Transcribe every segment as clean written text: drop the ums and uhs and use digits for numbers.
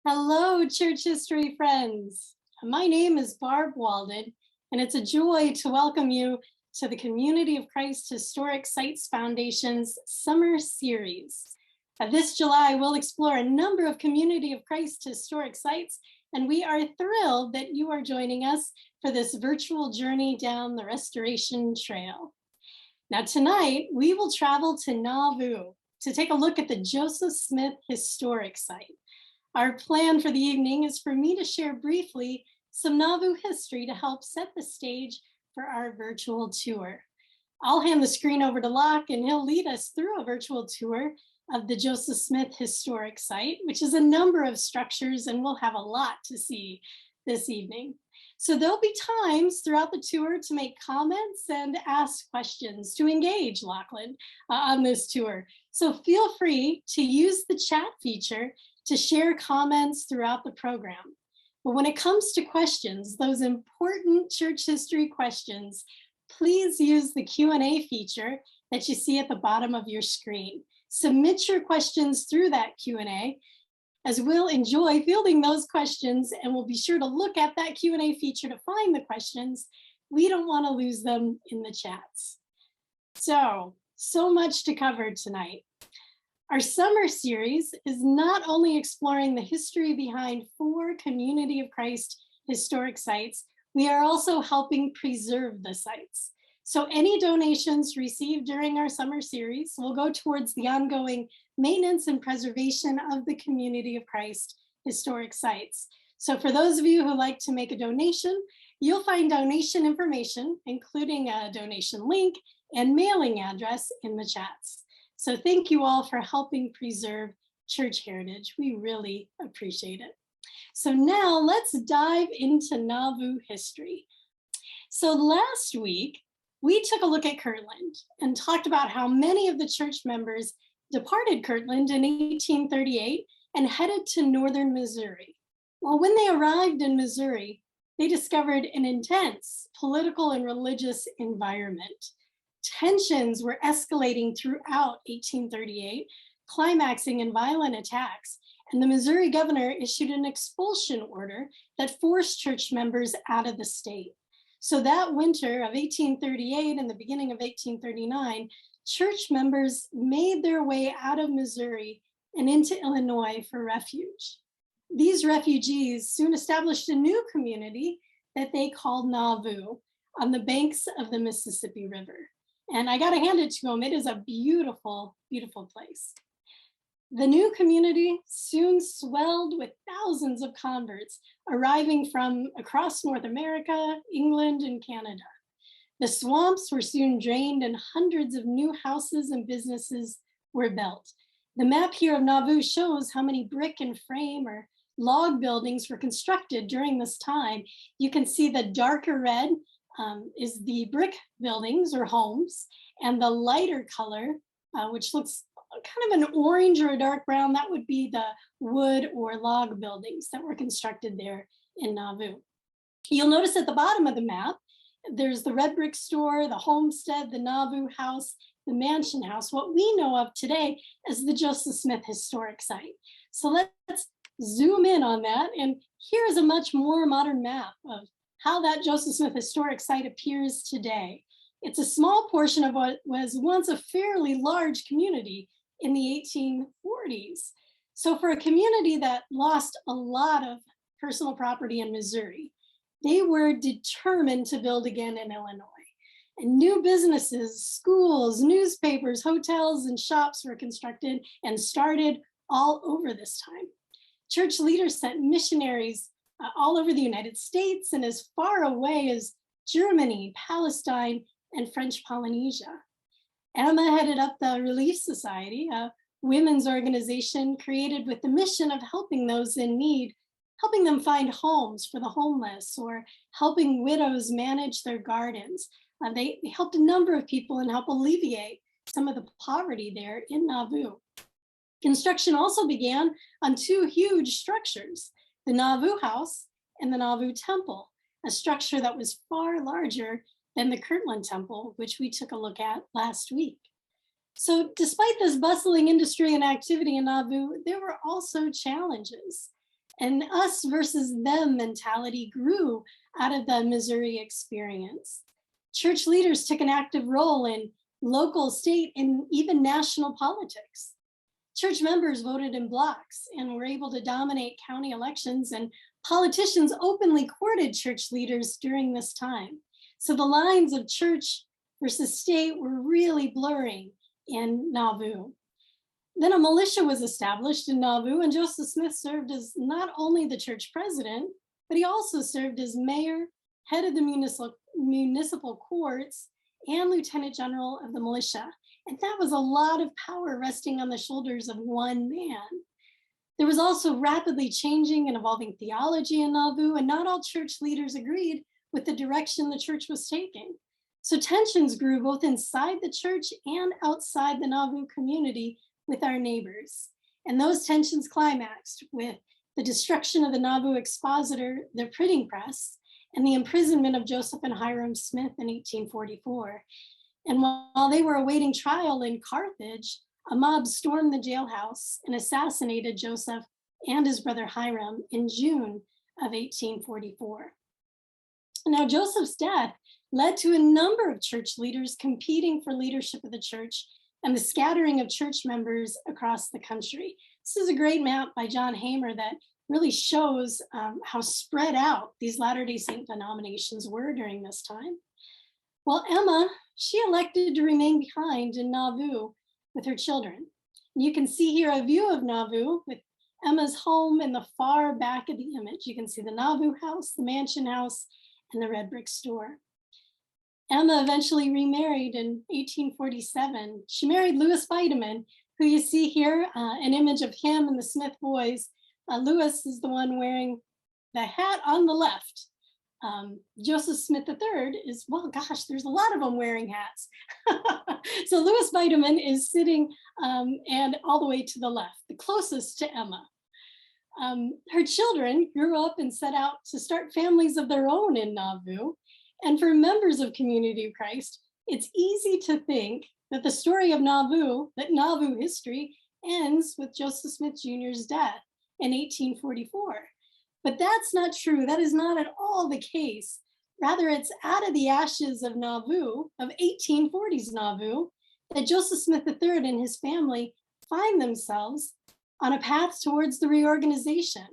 Hello, church history friends. My name is Barb Walden, and it's a joy to welcome you to the Community of Christ Historic Sites Foundation's Summer Series. This July, we'll explore a number of Community of Christ historic sites, and we are thrilled that you are joining us for this virtual journey down the Restoration Trail. Now tonight, we will travel to Nauvoo to take a look at the Joseph Smith Historic Site. Our plan for the evening is for me to share briefly some Nauvoo history to help set the stage for our virtual tour. I'll hand the screen over to Lach and he'll lead us through a virtual tour of the Joseph Smith Historic Site, which is a number of structures, and we'll have a lot to see this evening. So there'll be times throughout the tour to make comments and ask questions to engage Lachlan on this tour. So feel free to use the chat feature to share comments throughout the program. But when it comes to questions, those important church history questions, please use the Q&A feature that you see at the bottom of your screen. Submit your questions through that Q&A, as we'll enjoy fielding those questions, and we'll be sure to look at that Q&A feature to find the questions. We don't want to lose them in the chats. So much to cover tonight. Our summer series is not only exploring the history behind 4 Community of Christ historic sites, we are also helping preserve the sites. So any donations received during our summer series will go towards the ongoing maintenance and preservation of the Community of Christ historic sites. So for those of you who like to make a donation, you'll find donation information, including a donation link and mailing address in the chats. So thank you all for helping preserve church heritage. We really appreciate it. So now let's dive into Nauvoo history. So last week, we took a look at Kirtland and talked about how many of the church members departed Kirtland in 1838 and headed to northern Missouri. Well, when they arrived in Missouri, they discovered an intense political and religious environment. Tensions were escalating throughout 1838, climaxing in violent attacks, and the Missouri governor issued an expulsion order that forced church members out of the state. So that winter of 1838 and the beginning of 1839, church members made their way out of Missouri and into Illinois for refuge. These refugees soon established a new community that they called Nauvoo on the banks of the Mississippi River. And I gotta hand it to them, it is a beautiful, beautiful place. The new community soon swelled with thousands of converts arriving from across North America, England, and Canada. The swamps were soon drained and hundreds of new houses and businesses were built. The map here of Nauvoo shows how many brick and frame or log buildings were constructed during this time. You can see the darker red is the brick buildings or homes, and the lighter color, which looks kind of an orange or a dark brown, that would be the wood or log buildings that were constructed there in Nauvoo. You'll notice at the bottom of the map, there's the red brick store, the homestead, the Nauvoo House, the mansion house, what we know of today as the Joseph Smith Historic Site. So let's zoom in on that, and here's a much more modern map of how that Joseph Smith Historic Site appears today. It's a small portion of what was once a fairly large community in the 1840s. So for a community that lost a lot of personal property in Missouri, they were determined to build again in Illinois. And new businesses, schools, newspapers, hotels, and shops were constructed and started all over this time. Church leaders sent missionaries all over the United States and as far away as Germany, Palestine, and French Polynesia. Emma headed up the Relief Society, a women's organization created with the mission of helping those in need, helping them find homes for the homeless, or helping widows manage their gardens. They helped a number of people and helped alleviate some of the poverty there in Nauvoo. Construction also began on 2 huge structures, the Nauvoo House and the Nauvoo Temple, a structure that was far larger than the Kirtland Temple, which we took a look at last week. So despite this bustling industry and activity in Nauvoo, there were also challenges. An us versus them mentality grew out of the Missouri experience. Church leaders took an active role in local, state, and even national politics. Church members voted in blocks and were able to dominate county elections, and politicians openly courted church leaders during this time. So the lines of church versus state were really blurring in Nauvoo. Then a militia was established in Nauvoo, and Joseph Smith served as not only the church president, but he also served as mayor, head of the municipal courts, and lieutenant general of the militia. And that was a lot of power resting on the shoulders of one man. There was also rapidly changing and evolving theology in Nauvoo, and not all church leaders agreed with the direction the church was taking. So tensions grew both inside the church and outside the Nauvoo community with our neighbors. And those tensions climaxed with the destruction of the Nauvoo expositor, the printing press, and the imprisonment of Joseph and Hiram Smith in 1844. And while they were awaiting trial in Carthage, a mob stormed the jailhouse and assassinated Joseph and his brother Hiram in June of 1844. Now, Joseph's death led to a number of church leaders competing for leadership of the church and the scattering of church members across the country. This is a great map by John Hamer that really shows how spread out these Latter-day Saint denominations were during this time. Well, Emma, she elected to remain behind in Nauvoo with her children. And you can see here a view of Nauvoo with Emma's home in the far back of the image. You can see the Nauvoo House, the Mansion House, and the red brick store. Emma eventually remarried in 1847. She married Louis Weideman, who you see here, an image of him and the Smith boys. Louis is the one wearing the hat on the left. Joseph Smith III is, well, gosh, there's a lot of them wearing hats. So Louis Weideman is sitting and all the way to the left, the closest to Emma. Her children grew up and set out to start families of their own in Nauvoo. And for members of Community of Christ, it's easy to think that the story of Nauvoo, that Nauvoo history ends with Joseph Smith Jr.'s death in 1844. But that's not true. That is not at all the case. Rather, it's out of the ashes of Nauvoo, of 1840s Nauvoo, that Joseph Smith III and his family find themselves on a path towards the reorganization.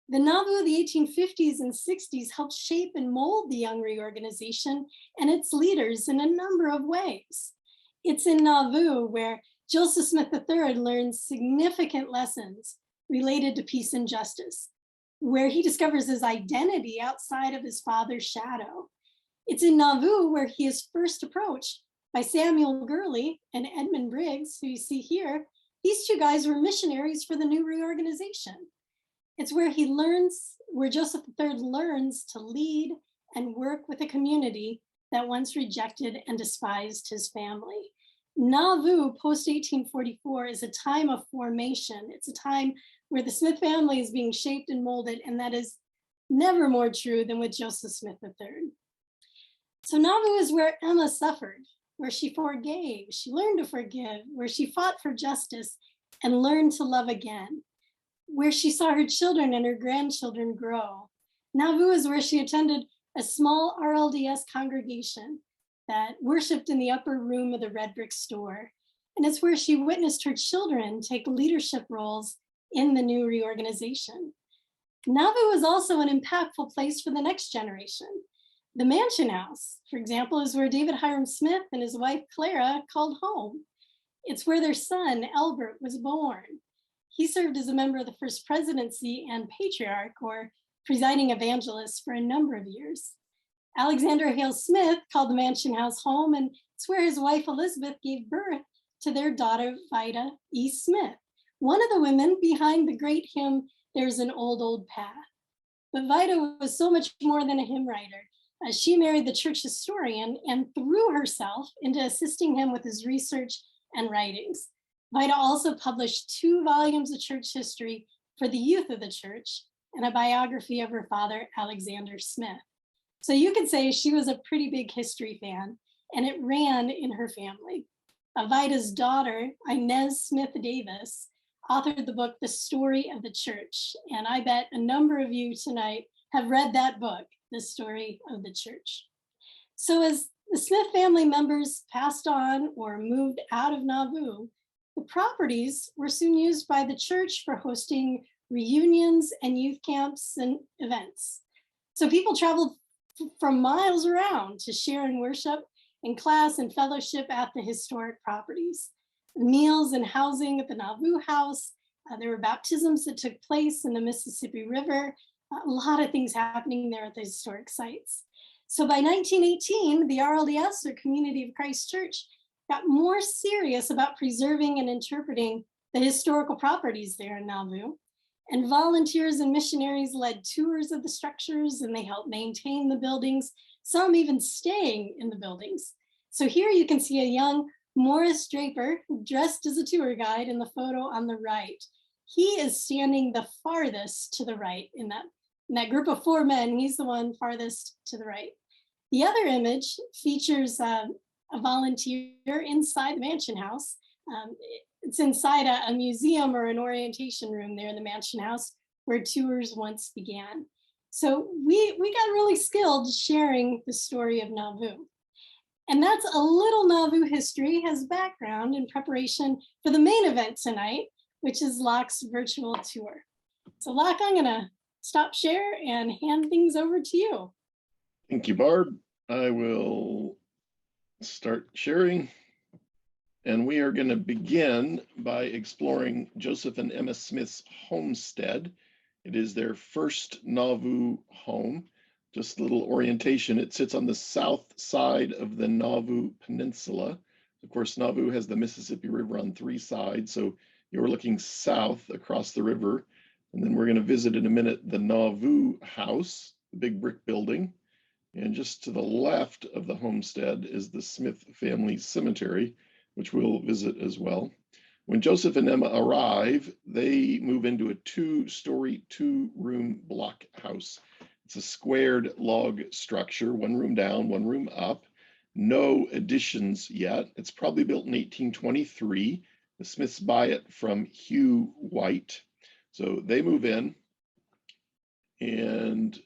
The Nauvoo of the 1850s and 60s helped shape and mold the young reorganization and its leaders in a number of ways. It's in Nauvoo where Joseph Smith III learns significant lessons related to peace and justice, where he discovers his identity outside of his father's shadow. It's in Nauvoo where he is first approached by Samuel Gurley and Edmund Briggs, who you see here. These two guys were missionaries for the new reorganization. It's where he learns, where Joseph III learns to lead and work with a community that once rejected and despised his family. Nauvoo post-1844 is a time of formation. It's a time where the Smith family is being shaped and molded, and that is never more true than with Joseph Smith III. So Nauvoo is where Emma suffered, where she forgave, she learned to forgive, where she fought for justice and learned to love again, where she saw her children and her grandchildren grow. Nauvoo is where she attended a small RLDS congregation that worshiped in the upper room of the red brick store. And it's where she witnessed her children take leadership roles in the new reorganization. Nauvoo is also an impactful place for the next generation. The Mansion House, for example, is where David Hiram Smith and his wife Clara called home. It's where their son, Albert, was born. He served as a member of the First Presidency and Patriarch, or presiding evangelist, for a number of years. Alexander Hale Smith called the Mansion House home, and it's where his wife Elizabeth gave birth to their daughter Vida E. Smith, one of the women behind the great hymn, "There's an Old Path." But Vida was so much more than a hymn writer. She married the church historian and threw herself into assisting him with his research and writings. Vida also published 2 volumes of church history for the youth of the church and a biography of her father, Alexander Smith. So you could say she was a pretty big history fan, and it ran in her family. Vida's daughter, Inez Smith Davis, authored the book, The Story of the Church. And I bet a number of you tonight have read that book, The Story of the Church. So as the Smith family members passed on or moved out of Nauvoo, the properties were soon used by the church for hosting reunions and youth camps and events. So people traveled from miles around to share in worship and class and fellowship at the historic properties. Meals and housing at the Nauvoo House. There were baptisms that took place in the Mississippi River. A lot of things happening there at the historic sites. So by 1918, the RLDS, or Community of Christ Church, got more serious about preserving and interpreting the historical properties there in Nauvoo. And volunteers and missionaries led tours of the structures, and they helped maintain the buildings, some even staying in the buildings. So here you can see a young Morris Draper dressed as a tour guide in the photo on the right. He is standing the farthest to the right in that group of 4 men. He's the one farthest to the right. The other image features a volunteer inside the mansion house. It's inside a museum or an orientation room there in the mansion house where tours once began. So we got really skilled sharing the story of Nauvoo. And that's a little Nauvoo history as background in preparation for the main event tonight, which is Lach's virtual tour. So Lach, I'm gonna stop share and hand things over to you. Thank you, Barb. I will start sharing. And we are going to begin by exploring Joseph and Emma Smith's homestead. It is their first Nauvoo home. Just a little orientation. It sits on the south side of the Nauvoo Peninsula. Of course, Nauvoo has the Mississippi River on 3 sides, so you're looking south across the river. And then we're going to visit in a minute the Nauvoo House, the big brick building. And just to the left of the homestead is the Smith family cemetery, which we'll visit as well. When Joseph and Emma arrive, they move into a 2-story, 2-room block house. It's a squared log structure, 1 room down, 1 room up. No additions yet. It's probably built in 1823. The Smiths buy it from Hugh White. So they move in, and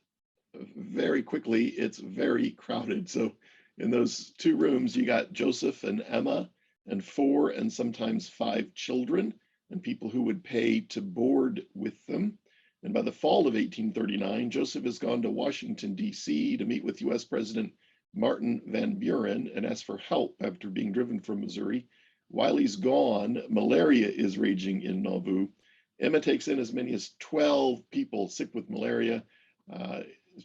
very quickly, it's very crowded. So in those 2 rooms, you got Joseph and Emma and 4 and sometimes 5 children and people who would pay to board with them. And by the fall of 1839, Joseph has gone to Washington, D.C. to meet with U.S. President Martin Van Buren and ask for help after being driven from Missouri. While he's gone, malaria is raging in Nauvoo. Emma takes in as many as 12 people sick with malaria,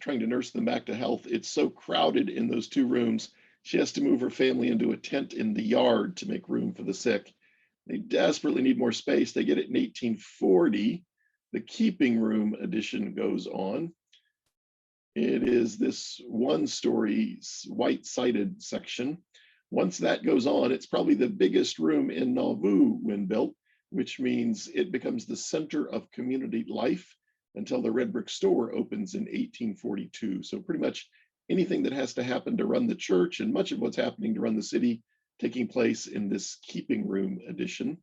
trying to nurse them back to health. It's so crowded in those 2 rooms, she has to move her family into a tent in the yard to make room for the sick. They desperately need more space. They get it in 1840. The keeping room addition goes on. It is this 1-story white-sided section. Once that goes on, it's probably the biggest room in Nauvoo when built, which means it becomes the center of community life until the red brick store opens in 1842. So pretty much anything that has to happen to run the church and much of what's happening to run the city taking place in this keeping room addition.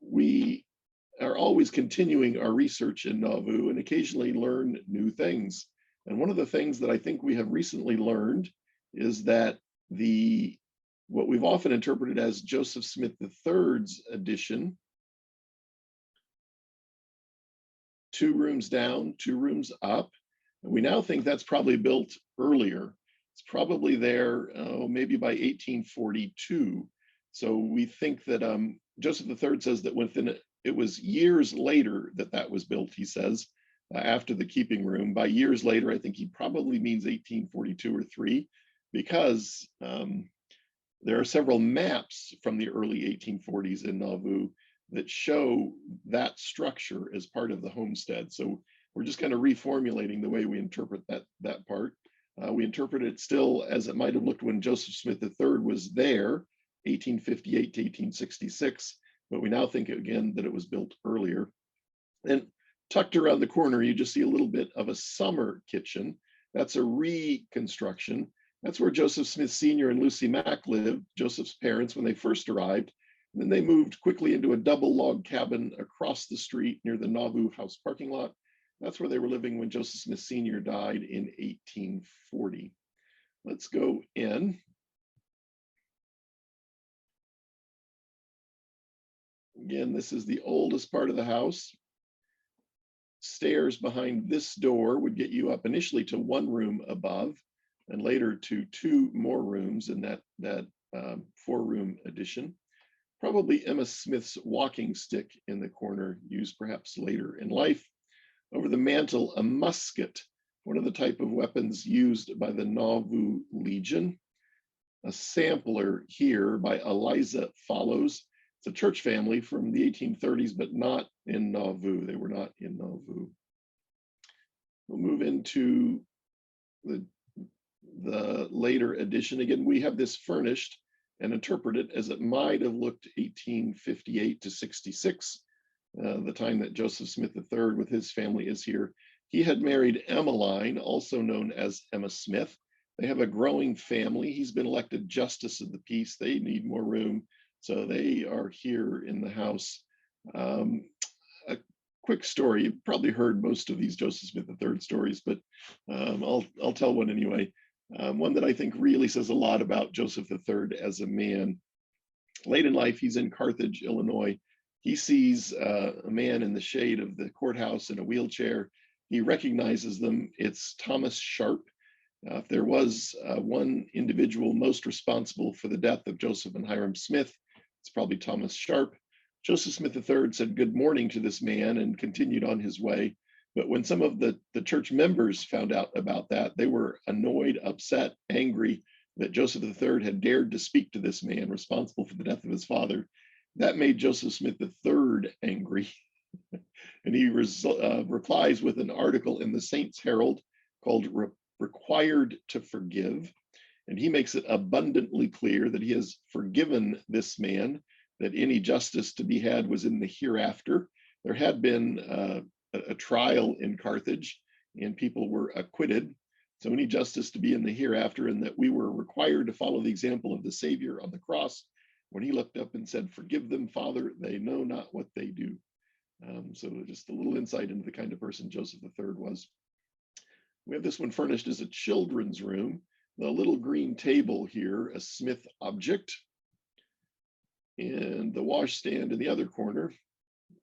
We are always continuing our research in Nauvoo and occasionally learn new things. And one of the things that I think we have recently learned is that what we've often interpreted as Joseph Smith III's addition, 2 rooms down, 2 rooms up, we now think that's probably built earlier. It's probably there maybe by 1842. So we think that Joseph III says that it was years later that was built, he says, after the keeping room. By years later, I think he probably means 1842 or 3, because there are several maps from the early 1840s in Nauvoo that show that structure as part of the homestead. So we're just kind of reformulating the way we interpret that part. We interpret it still as it might have looked when Joseph Smith III was there, 1858 to 1866, but we now think again that it was built earlier. And tucked around the corner, you just see a little bit of a summer kitchen. That's a reconstruction. That's where Joseph Smith Sr. and Lucy Mack lived, Joseph's parents, when they first arrived. And then they moved quickly into a double log cabin across the street near the Nauvoo House parking lot. That's where they were living when Joseph Smith Sr. died in 1840. Let's go in. Again, this is the oldest part of the house. Stairs behind this door would get you up initially to one room above, and later to two more rooms in that four-room addition. Probably Emma Smith's walking stick in the corner, used perhaps later in life. Over the mantel, a musket, one of the type of weapons used by the Nauvoo Legion. A sampler here by Eliza Follows. It's a church family from the 1830s, but not in Nauvoo. They were not in Nauvoo. We'll move into the later edition. Again, we have this furnished and interpreted as it might have looked 1858 to 66, the time that Joseph Smith III with his family is here. He had married Emmeline, also known as Emma Smith. They have a growing family. He's been elected Justice of the Peace. They need more room, so they are here in the house. A quick story. You've probably heard most of these Joseph Smith III stories, but I'll tell one anyway. One that I think really says a lot about Joseph III as a man. Late in life, he's in Carthage, Illinois. He sees a man in the shade of the courthouse in a wheelchair. He recognizes them. It's Thomas Sharp. If there was one individual most responsible for the death of Joseph and Hiram Smith, it's probably Thomas Sharp. Joseph Smith III said good morning to this man and continued on his way. But when some of the church members found out about that, they were annoyed, upset, angry that Joseph III had dared to speak to this man responsible for the death of his father. That made Joseph Smith III angry. And he replies with an article in the Saints Herald called Required to Forgive. And he makes it abundantly clear that he has forgiven this man, that any justice to be had was in the hereafter. There had been a trial in Carthage and people were acquitted. So any justice to be in the hereafter, and that we were required to follow the example of the Savior on the cross when he looked up and said, "Forgive them, Father, they know not what they do." So just a little insight into the kind of person Joseph III was. We have this one furnished as a children's room. The little green table here, a Smith object, and the washstand in the other corner.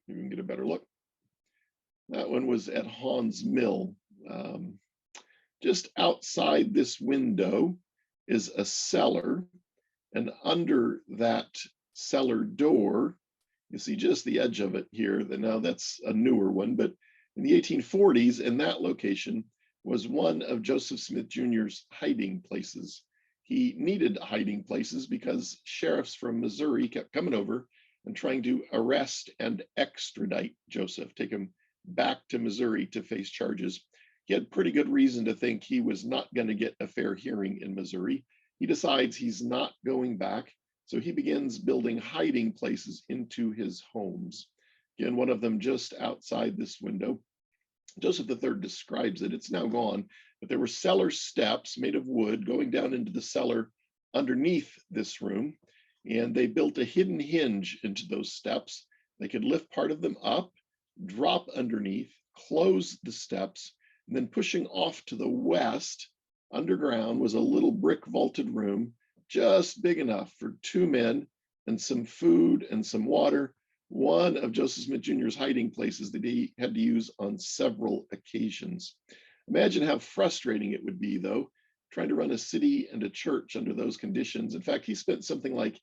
You can get a better look. That one was at Haun's Mill. Just outside this window is a cellar, and under that cellar door, you see just the edge of it here. Now that's a newer one, but in the 1840s, in that location was one of Joseph Smith Jr.'s hiding places. He needed hiding places because sheriffs from Missouri kept coming over and trying to arrest and extradite Joseph, take him back to Missouri to face charges. He had pretty good reason to think he was not going to get a fair hearing in Missouri. He decides he's not going back, so he begins building hiding places into his homes. Again, one of them just outside this window. Joseph III describes it. It's now gone, but there were cellar steps made of wood going down into the cellar underneath this room, and they built a hidden hinge into those steps. They could lift part of them up, drop underneath, close the steps, and then pushing off to the west, underground, was a little brick vaulted room, just big enough for two men and some food and some water. One of Joseph Smith Jr.'s hiding places that he had to use on several occasions. Imagine how frustrating it would be, though, trying to run a city and a church under those conditions. In fact, he spent something like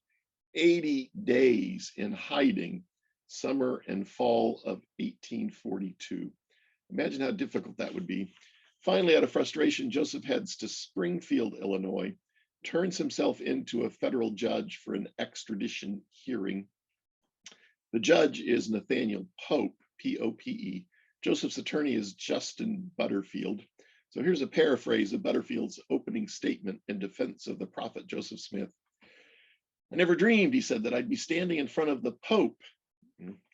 80 days in hiding, summer and fall of 1842. Imagine how difficult that would be. Finally, out of frustration, Joseph heads to Springfield, Illinois, turns himself into a federal judge for an extradition hearing. The judge is Nathaniel Pope, P-O-P-E. Joseph's attorney is Justin Butterfield. So here's a paraphrase of Butterfield's opening statement in defense of the prophet Joseph Smith. "I never dreamed," he said, "that I'd be standing in front of the Pope,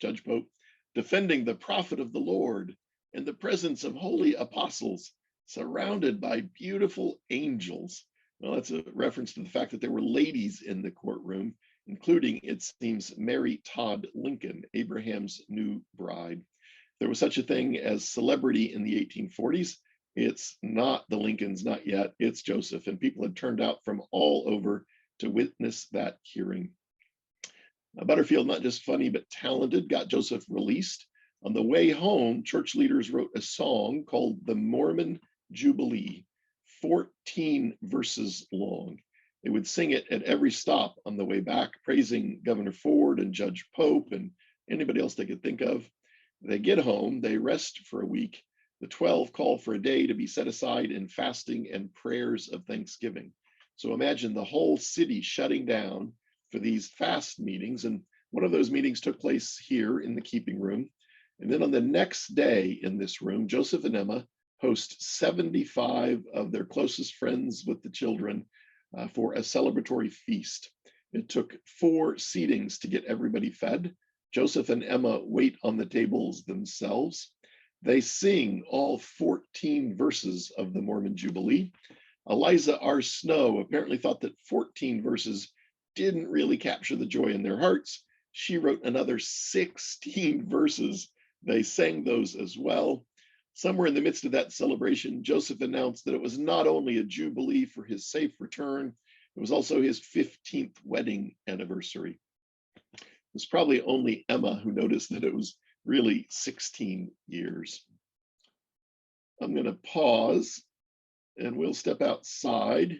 Judge Pope, defending the prophet of the Lord in the presence of holy apostles, surrounded by beautiful angels." Well, that's a reference to the fact that there were ladies in the courtroom. including, it seems, Mary Todd Lincoln, Abraham's new bride. There was such a thing as celebrity in the 1840s. It's not the Lincolns, not yet, it's Joseph. And people had turned out from all over to witness that hearing. Butterfield, not just funny, but talented, got Joseph released. On the way home, church leaders wrote a song called the Mormon Jubilee, 14 verses long. They would sing it at every stop on the way back, praising Governor Ford and Judge Pope and anybody else they could think of. They get home, they rest for a week. The 12 call for a day to be set aside in fasting and prayers of thanksgiving. So imagine the whole city shutting down for these fast meetings. And one of those meetings took place here in the keeping room. And then on the next day in this room, Joseph and Emma host 75 of their closest friends with the children for a celebratory feast. It took 4 seatings to get everybody fed. Joseph and Emma wait on the tables themselves. They sing all 14 verses of the Mormon Jubilee. Eliza R. Snow apparently thought that 14 verses didn't really capture the joy in their hearts. She wrote another 16 verses. They sang those as well. Somewhere in the midst of that celebration, Joseph announced that it was not only a jubilee for his safe return, it was also his 15th wedding anniversary. It was probably only Emma who noticed that it was really 16 years. I'm going to pause and we'll step outside.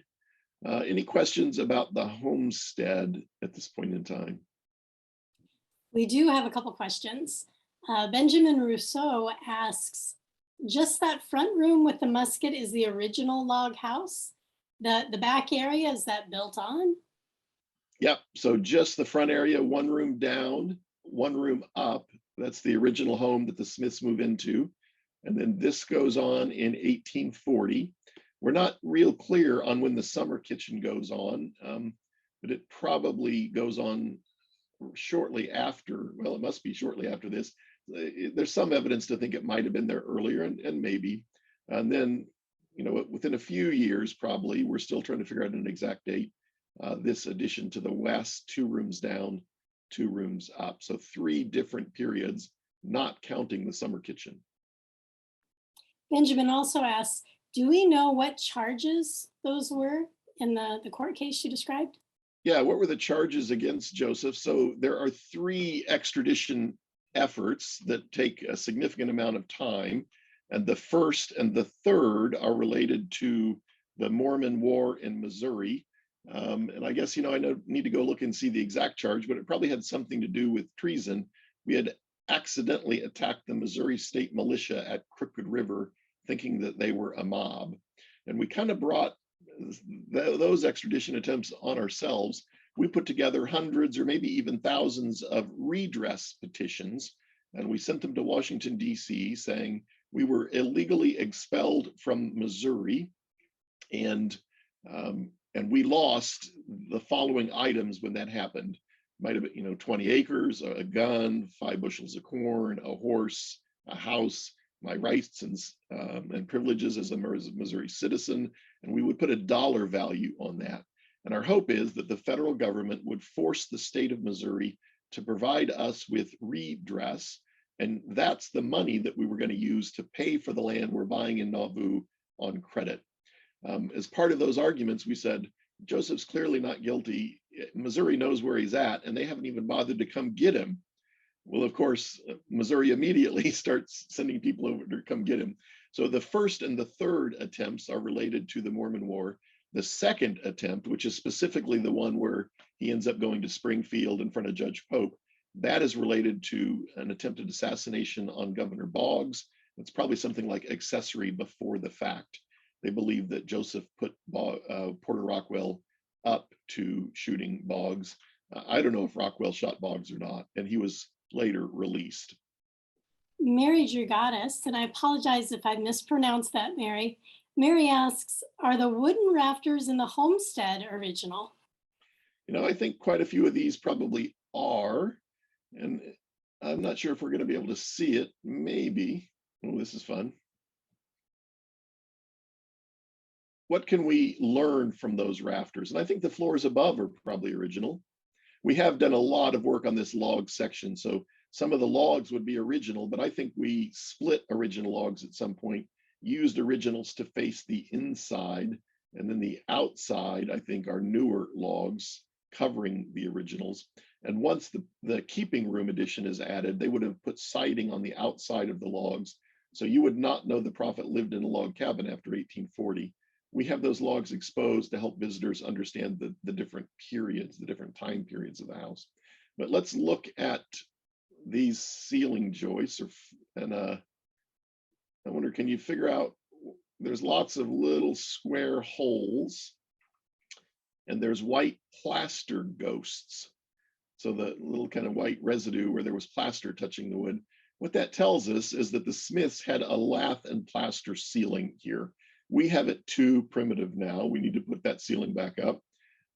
Any questions about the homestead at this point in time? We do have a couple questions. Benjamin Rousseau asks, just that front room with the musket is the original log house? The back area, is that built on? Yep, so just the front area, one room down, one room up. That's the original home that the Smiths move into. And then this goes on in 1840. We're not real clear on when the summer kitchen goes on, but it probably goes on shortly after. Well, it must be shortly after this. There's some evidence to think it might have been there earlier, and maybe. And then, within a few years, probably, we're still trying to figure out an exact date. This addition to the west, 2 rooms down, 2 rooms up. So 3 different periods, not counting the summer kitchen. Benjamin also asks, do we know what charges those were in the court case you described? Yeah, what were the charges against Joseph? So there are 3 extradition efforts that take a significant amount of time. And the first and the third are related to the Mormon War in Missouri. And I guess, I need to go look and see the exact charge, but it probably had something to do with treason. We had accidentally attacked the Missouri State Militia at Crooked River, thinking that they were a mob. And we kind of brought those extradition attempts on ourselves. We put together hundreds or maybe even thousands of redress petitions, and we sent them to Washington, D.C., saying we were illegally expelled from Missouri, and we lost the following items when that happened. Might have been, 20 acres, a gun, 5 bushels of corn, a horse, a house, my rights and privileges as a Missouri citizen, and we would put a dollar value on that. And our hope is that the federal government would force the state of Missouri to provide us with redress, and that's the money that we were going to use to pay for the land we're buying in Nauvoo on credit. As part of those arguments, we said, Joseph's clearly not guilty. Missouri knows where he's at, and they haven't even bothered to come get him. Well, of course, Missouri immediately starts sending people over to come get him. So the first and the third attempts are related to the Mormon War. The second attempt, which is specifically the one where he ends up going to Springfield in front of Judge Pope, that is related to an attempted assassination on Governor Boggs. It's probably something like accessory before the fact. They believe that Joseph put Porter Rockwell up to shooting Boggs. I don't know if Rockwell shot Boggs or not, and he was later released. Mary Drugatis, and I apologize if I mispronounced that, Mary. Mary asks, are the wooden rafters in the homestead original? I think quite a few of these probably are, and I'm not sure if we're going to be able to see it. Maybe. Oh, this is fun. What can we learn from those rafters? And I think the floors above are probably original. We have done a lot of work on this log section. So some of the logs would be original, but I think we split original logs at some point, used originals to face the inside, and then the outside, I think, are newer logs covering the originals. And once the keeping room edition is added, they would have put siding on the outside of the logs. So you would not know the prophet lived in a log cabin after 1840. We have those logs exposed to help visitors understand the different periods, the different time periods of the house. But let's look at these ceiling joists, and I wonder, can you figure out, there's lots of little square holes, and there's white plaster ghosts. So the little kind of white residue where there was plaster touching the wood. What that tells us is that the Smiths had a lath and plaster ceiling here. We have it too primitive now. We need to put that ceiling back up.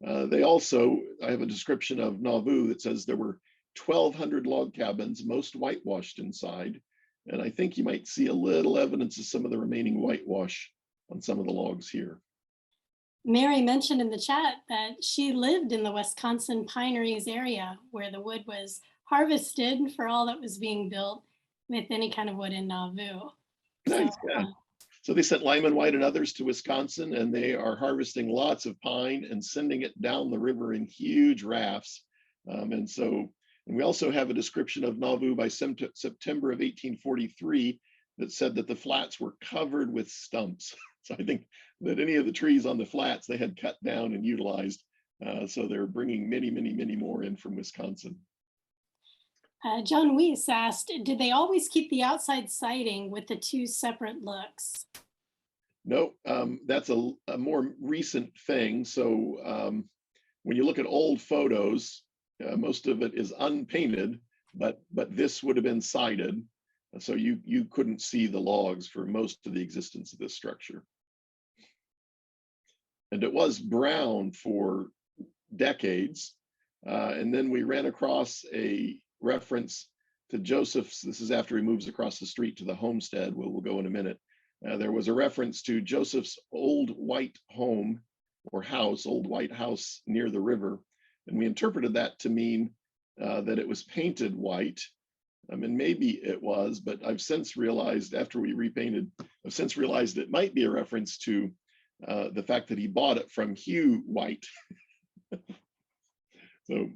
They also, I have a description of Nauvoo that says there were 1,200 log cabins, most whitewashed inside. And I think you might see a little evidence of some of the remaining whitewash on some of the logs here. Mary mentioned in the chat that she lived in the Wisconsin Pineries area where the wood was harvested for all that was being built with any kind of wood in Nauvoo. Nice, yeah. So they sent Lyman White and others to Wisconsin, and they are harvesting lots of pine and sending it down the river in huge rafts. And we also have a description of Nauvoo by September of 1843 that said that the flats were covered with stumps. So I think that any of the trees on the flats they had cut down and utilized. So they're bringing many, many, many more in from Wisconsin. John Weiss asked, did they always keep the outside siding with the two separate looks? No, that's a more recent thing. So when you look at old photos, most of it is unpainted, but this would have been sided. So you couldn't see the logs for most of the existence of this structure. And it was brown for decades. And then we ran across a reference to Joseph's, this is after he moves across the street to the homestead, we'll go in a minute. There was a reference to Joseph's old white home or house, old white house near the river. And we interpreted that to mean that it was painted white. I mean, maybe it was, but I've since realized after we repainted, it might be a reference to the fact that he bought it from Hugh White. So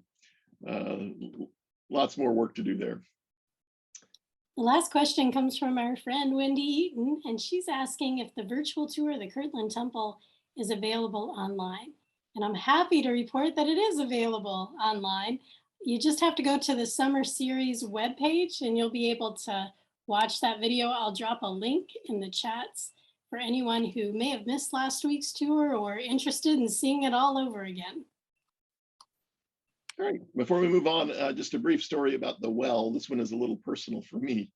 lots more work to do there. The last question comes from our friend Wendy Eaton, and she's asking if the virtual tour of the Kirtland Temple is available online. And I'm happy to report that it is available online. You just have to go to the Summer Series webpage and you'll be able to watch that video. I'll drop a link in the chats for anyone who may have missed last week's tour or interested in seeing it all over again. All right, before we move on, just a brief story about the well. This one is a little personal for me.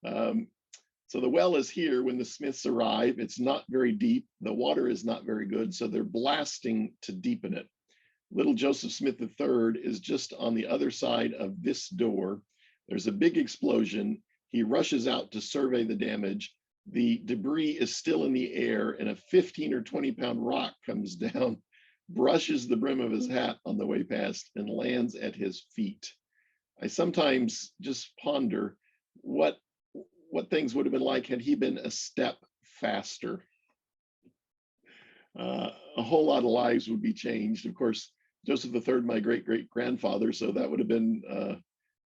So the well is here when the Smiths arrive. It's not very deep. The water is not very good, so they're blasting to deepen it. Little Joseph Smith III is just on the other side of this door. There's a big explosion. He rushes out to survey the damage. The debris is still in the air, and a 15 or 20 pound rock comes down, brushes the brim of his hat on the way past, and lands at his feet. I sometimes just ponder what things would have been like had he been a step faster. A whole lot of lives would be changed. Of course, Joseph III, my great-great-grandfather, so that would have been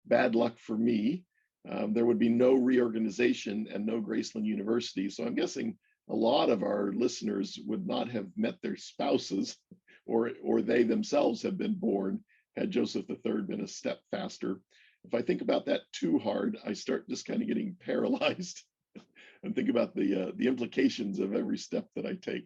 bad luck for me. There would be no reorganization and no Graceland University. So I'm guessing a lot of our listeners would not have met their spouses, or they themselves have been born had Joseph III been a step faster. If I think about that too hard, I start just kind of getting paralyzed and think about the implications of every step that I take.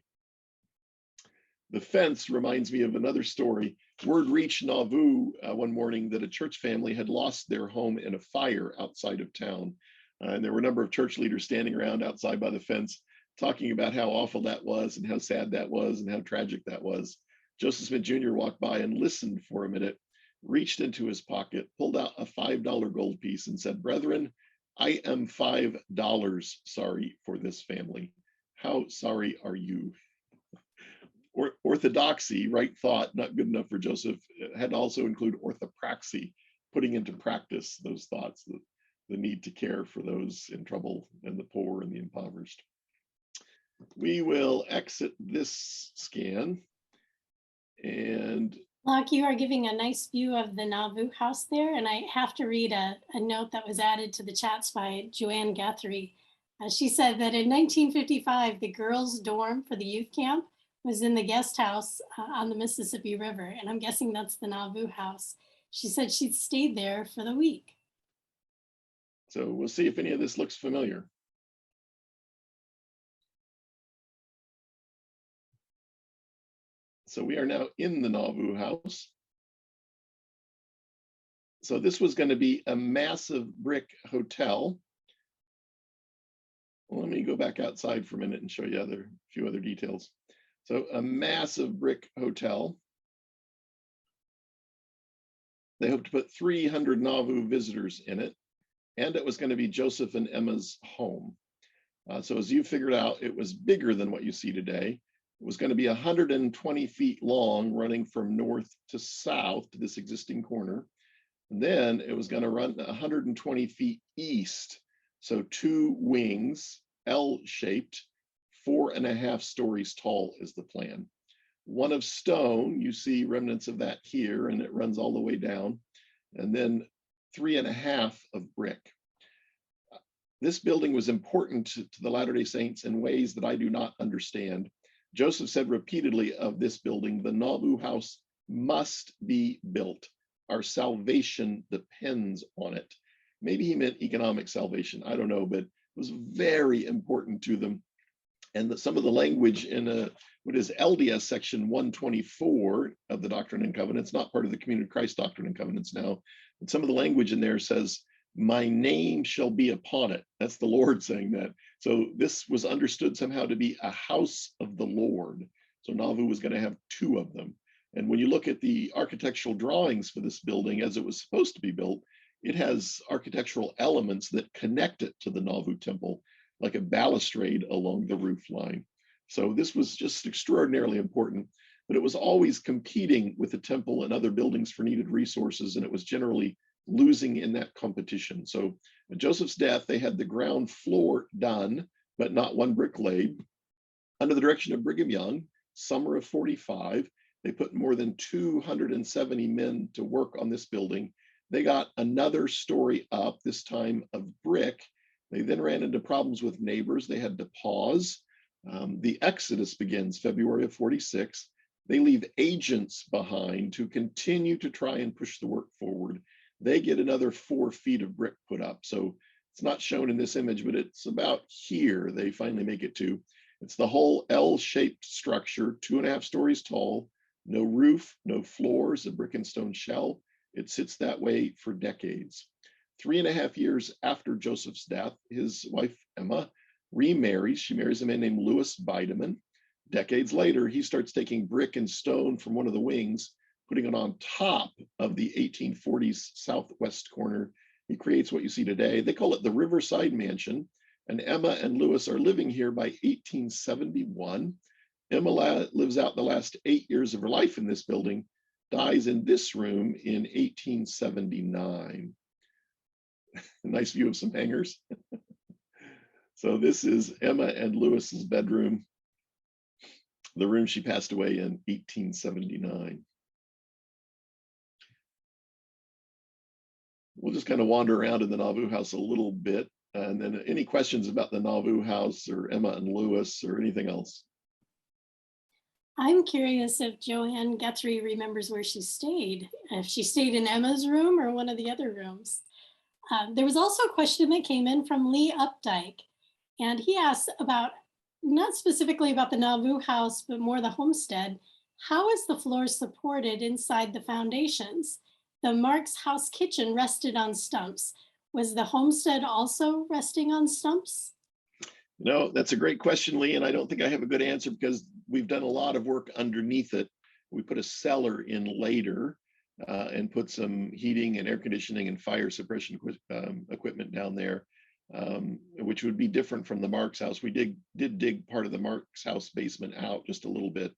The fence reminds me of another story. Word reached Nauvoo one morning that a church family had lost their home in a fire outside of town. And there were a number of church leaders standing around outside by the fence talking about how awful that was and how sad that was and how tragic that was. Joseph Smith Jr. walked by and listened for a minute, reached into his pocket, pulled out a $5 gold piece and said, "Brethren, I am $5 sorry for this family. How sorry are you?" orthodoxy, right thought, not good enough for Joseph. It had to also include orthopraxy, putting into practice those thoughts, the need to care for those in trouble and the poor and the impoverished. We will exit this scan and Lach, you are giving a nice view of the Nauvoo House there, and I have to read a note that was added to the chats by Joanne Guthrie. She said that in 1955, the girls' dorm for the youth camp was in the guest house on the Mississippi River, and I'm guessing that's the Nauvoo House. She said she'd stayed there for the week. so we'll see if any of this looks familiar. So we are now in the Nauvoo House. So this was going to be a massive brick hotel. Well, let me go back outside for a minute and show you a few other details. So a massive brick hotel. They hope to put 300 Nauvoo visitors in it, and it was going to be Joseph and Emma's home. So as you figured out, it was bigger than what you see today. It was going to be 120 feet long, running from north to south to this existing corner. And then it was going to run 120 feet east. So 2 wings, L-shaped, 4.5 stories tall is the plan. One of stone, you see remnants of that here, and it runs all the way down. And then 3.5 of brick. This building was important to the Latter-day Saints in ways that I do not understand. Joseph said repeatedly of this building, the Nauvoo House must be built. Our salvation depends on it. Maybe he meant economic salvation, I don't know, but it was very important to them. And some of the language in what is LDS section 124 of the Doctrine and Covenants, not part of the Community of Christ Doctrine and Covenants now, but some of the language in there says, my name shall be upon it. That's the Lord saying that. So this was understood somehow to be a house of the Lord. So Nauvoo was going to have 2 of them. And when you look at the architectural drawings for this building as it was supposed to be built, it has architectural elements that connect it to the Nauvoo temple, like a balustrade along the roof line. So this was just extraordinarily important, but it was always competing with the temple and other buildings for needed resources, and it was generally losing in that competition. So at Joseph's death, they had the ground floor done, but not 1 brick laid. Under the direction of Brigham Young, summer of 45, they put more than 270 men to work on this building. They got another story up, this time of brick. They then ran into problems with neighbors. They had to pause. The Exodus begins February of 46. They leave agents behind to continue to try and push the work forward. They get another 4 feet of brick put up. So it's not shown in this image, but it's about here they finally make it to. It's the whole L-shaped structure, 2.5 stories tall, no roof, no floors, a brick and stone shell. It sits that way for decades. 3.5 years after Joseph's death, his wife, Emma, remarries. She marries a man named Louis Bideman. Decades later, he starts taking brick and stone from one of the wings, putting it on top of the 1840s southwest corner. He creates what you see today. They call it the Riverside Mansion, and Emma and Louis are living here by 1871. Emma lives out the last 8 years of her life in this building, dies in this room in 1879. Nice view of some hangers. So this is Emma and Louis's bedroom, the room she passed away in 1879. We'll just kind of wander around in the Nauvoo House a little bit, and then any questions about the Nauvoo House or Emma and Louis or anything else? I'm curious if Joanne Guthrie remembers where she stayed, if she stayed in Emma's room or one of the other rooms. There was also a question that came in from Lee Updike, and he asked about, not specifically about the Nauvoo House, but more the homestead. How is the floor supported inside the foundations? The Marks House kitchen rested on stumps. Was the homestead also resting on stumps? No, that's a great question, Lee, and I don't think I have a good answer because we've done a lot of work underneath it. We put a cellar in later and put some heating and air conditioning and fire suppression equipment down there, which would be different from the Marks house. We did dig part of the Marks house basement out just a little bit,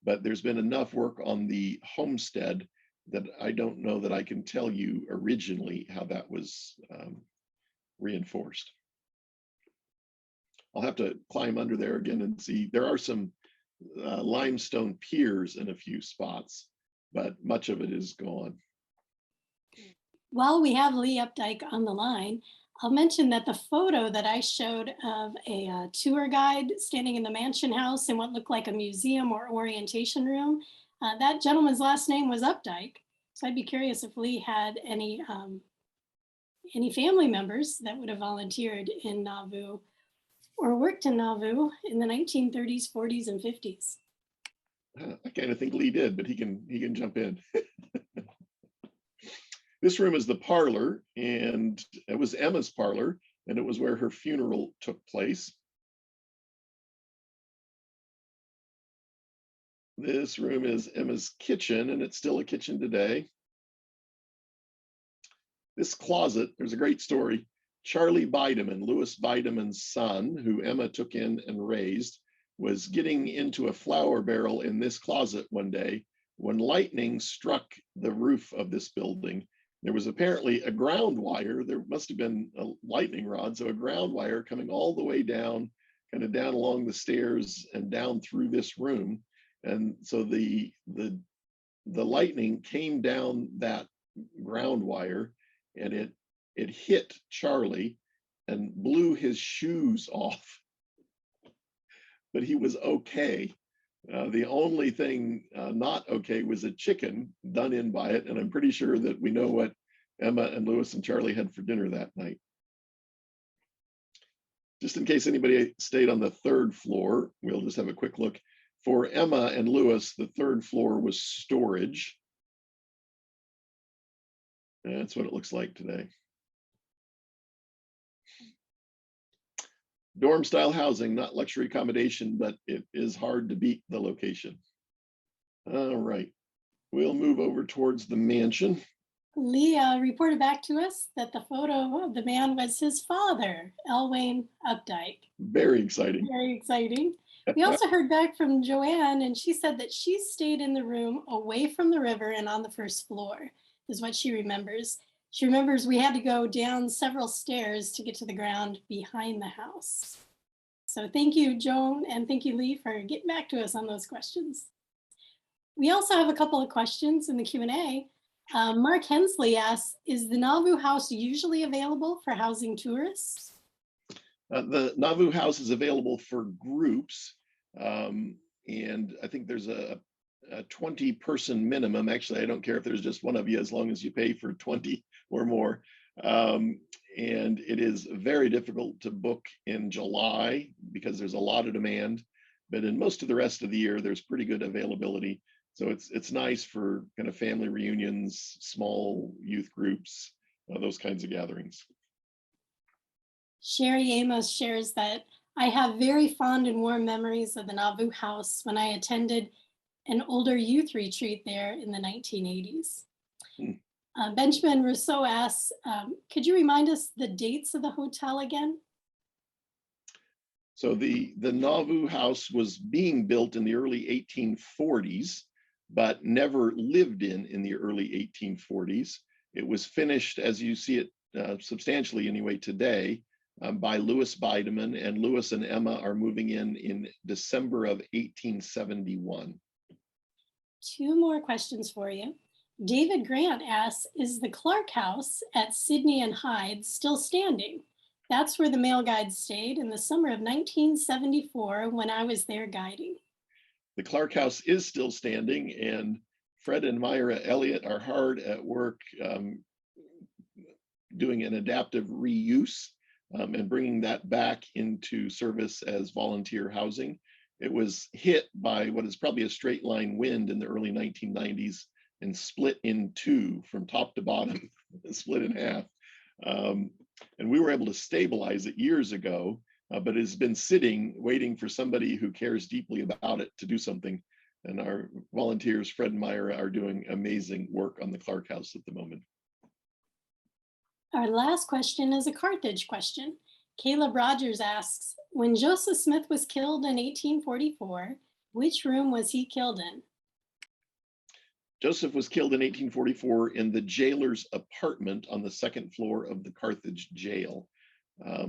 but there's been enough work on the homestead that I don't know that I can tell you originally how that was reinforced. I'll have to climb under there again and see. There are some limestone piers in a few spots, but much of it is gone. While we have Lee Updike on the line, I'll mention that the photo that I showed of a tour guide standing in the mansion house in what looked like a museum or orientation room, that gentleman's last name was Updike. So I'd be curious if Lee had any family members that would have volunteered in Nauvoo or worked in Nauvoo in the 1930s, 40s, and 50s. I kind of think Lee did, but he can jump in. This room is the parlor, and it was Emma's parlor, and it was where her funeral took place. This room is Emma's kitchen, and it's still a kitchen today. This closet, there's a great story. Charlie Bideman, Louis Bideman's son, who Emma took in and raised, was getting into a flour barrel in this closet one day when lightning struck the roof of this building. There was apparently a ground wire. There must have been a lightning rod, so a ground wire coming all the way down, kind of down along the stairs and down through this room. And so the lightning came down that ground wire, and it hit Charlie and blew his shoes off. But he was okay. The only thing not okay was a chicken done in by it, and I'm pretty sure that we know what Emma and Louis and Charlie had for dinner that night. Just in case anybody stayed on the third floor, we'll just have a quick look. For Emma and Louis, the third floor was storage. That's what it looks like today. Dorm style housing, not luxury accommodation, but it is hard to beat the location. All right, we'll move over towards the mansion. Leah reported back to us that the photo of the man was his father, Elwayne Updike. Very exciting. Very exciting. We also heard back from Joanne, and she said that she stayed in the room away from the river and on the first floor, is what she remembers. She remembers we had to go down several stairs to get to the ground behind the house. So thank you, Joan, and thank you, Lee, for getting back to us on those questions. We also have a couple of questions in the Q&A. Mark Hensley asks, is the Nauvoo House usually available for housing tourists? The Nauvoo House is available for groups, and I think there's a 20-person minimum. Actually, I don't care if there's just one of you as long as you pay for 20 or more. And it is very difficult to book in July because there's a lot of demand, but in most of the rest of the year, there's pretty good availability. So it's nice for kind of family reunions, small youth groups, those kinds of gatherings. Sherry Amos shares that I have very fond and warm memories of the Nauvoo House when I attended an older youth retreat there in the 1980s. Benjamin Rousseau asks, could you remind us the dates of the hotel again? So the Nauvoo House was being built in the early 1840s, but never lived in the early 1840s. It was finished, as you see it substantially anyway today, by Louis Bideman, and Louis and Emma are moving in December of 1871. Two more questions for you. David Grant asks, is the Clark House at Sydney and Hyde still standing? That's where the mail guide stayed in the summer of 1974 when I was there guiding. The Clark House is still standing, and Fred and Myra Elliott are hard at work doing an adaptive reuse and bringing that back into service as volunteer housing. It was hit by what is probably a straight line wind in the early 1990s and split in two from top to bottom, split in half. And we were able to stabilize it years ago, but it's been sitting, waiting for somebody who cares deeply about it to do something. And our volunteers, Fred and Myra, are doing amazing work on the Clark House at the moment. Our last question is a Carthage question. Caleb Rogers asks, when Joseph Smith was killed in 1844, Which room was he killed in? Joseph was killed in 1844 in the jailer's apartment on the second floor of the Carthage jail.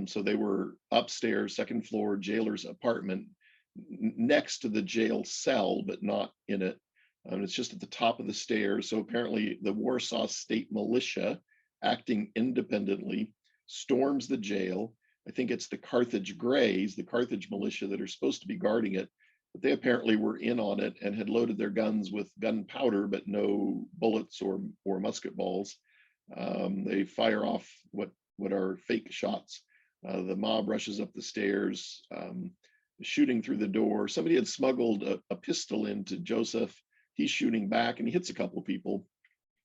So they were upstairs, second floor, jailer's apartment, next to the jail cell, but not in it. It's just at the top of the stairs. So apparently the Warsaw State Militia, acting independently, storms the jail. I think it's the Carthage Greys, the Carthage militia, that are supposed to be guarding it, but they apparently were in on it and had loaded their guns with gunpowder, but no bullets or musket balls. They fire off what are fake shots. The mob rushes up the stairs, shooting through the door. Somebody had smuggled a pistol into Joseph. He's shooting back and he hits a couple people.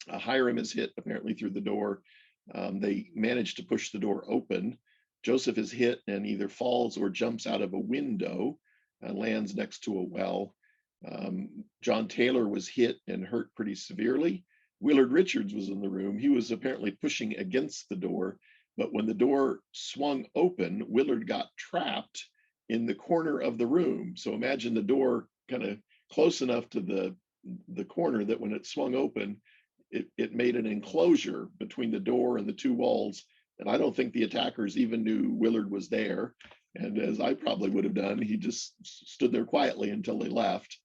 Hiram is hit apparently through the door. They manage to push the door open. Joseph is hit and either falls or jumps out of a window and lands next to a well. John Taylor was hit and hurt pretty severely. Willard Richards was in the room. He was apparently pushing against the door, but when the door swung open, Willard got trapped in the corner of the room. So imagine the door kind of close enough to the corner that when it swung open, it made an enclosure between the door and the two walls. And I don't think the attackers even knew Willard was there. And as I probably would have done, he just stood there quietly until they left.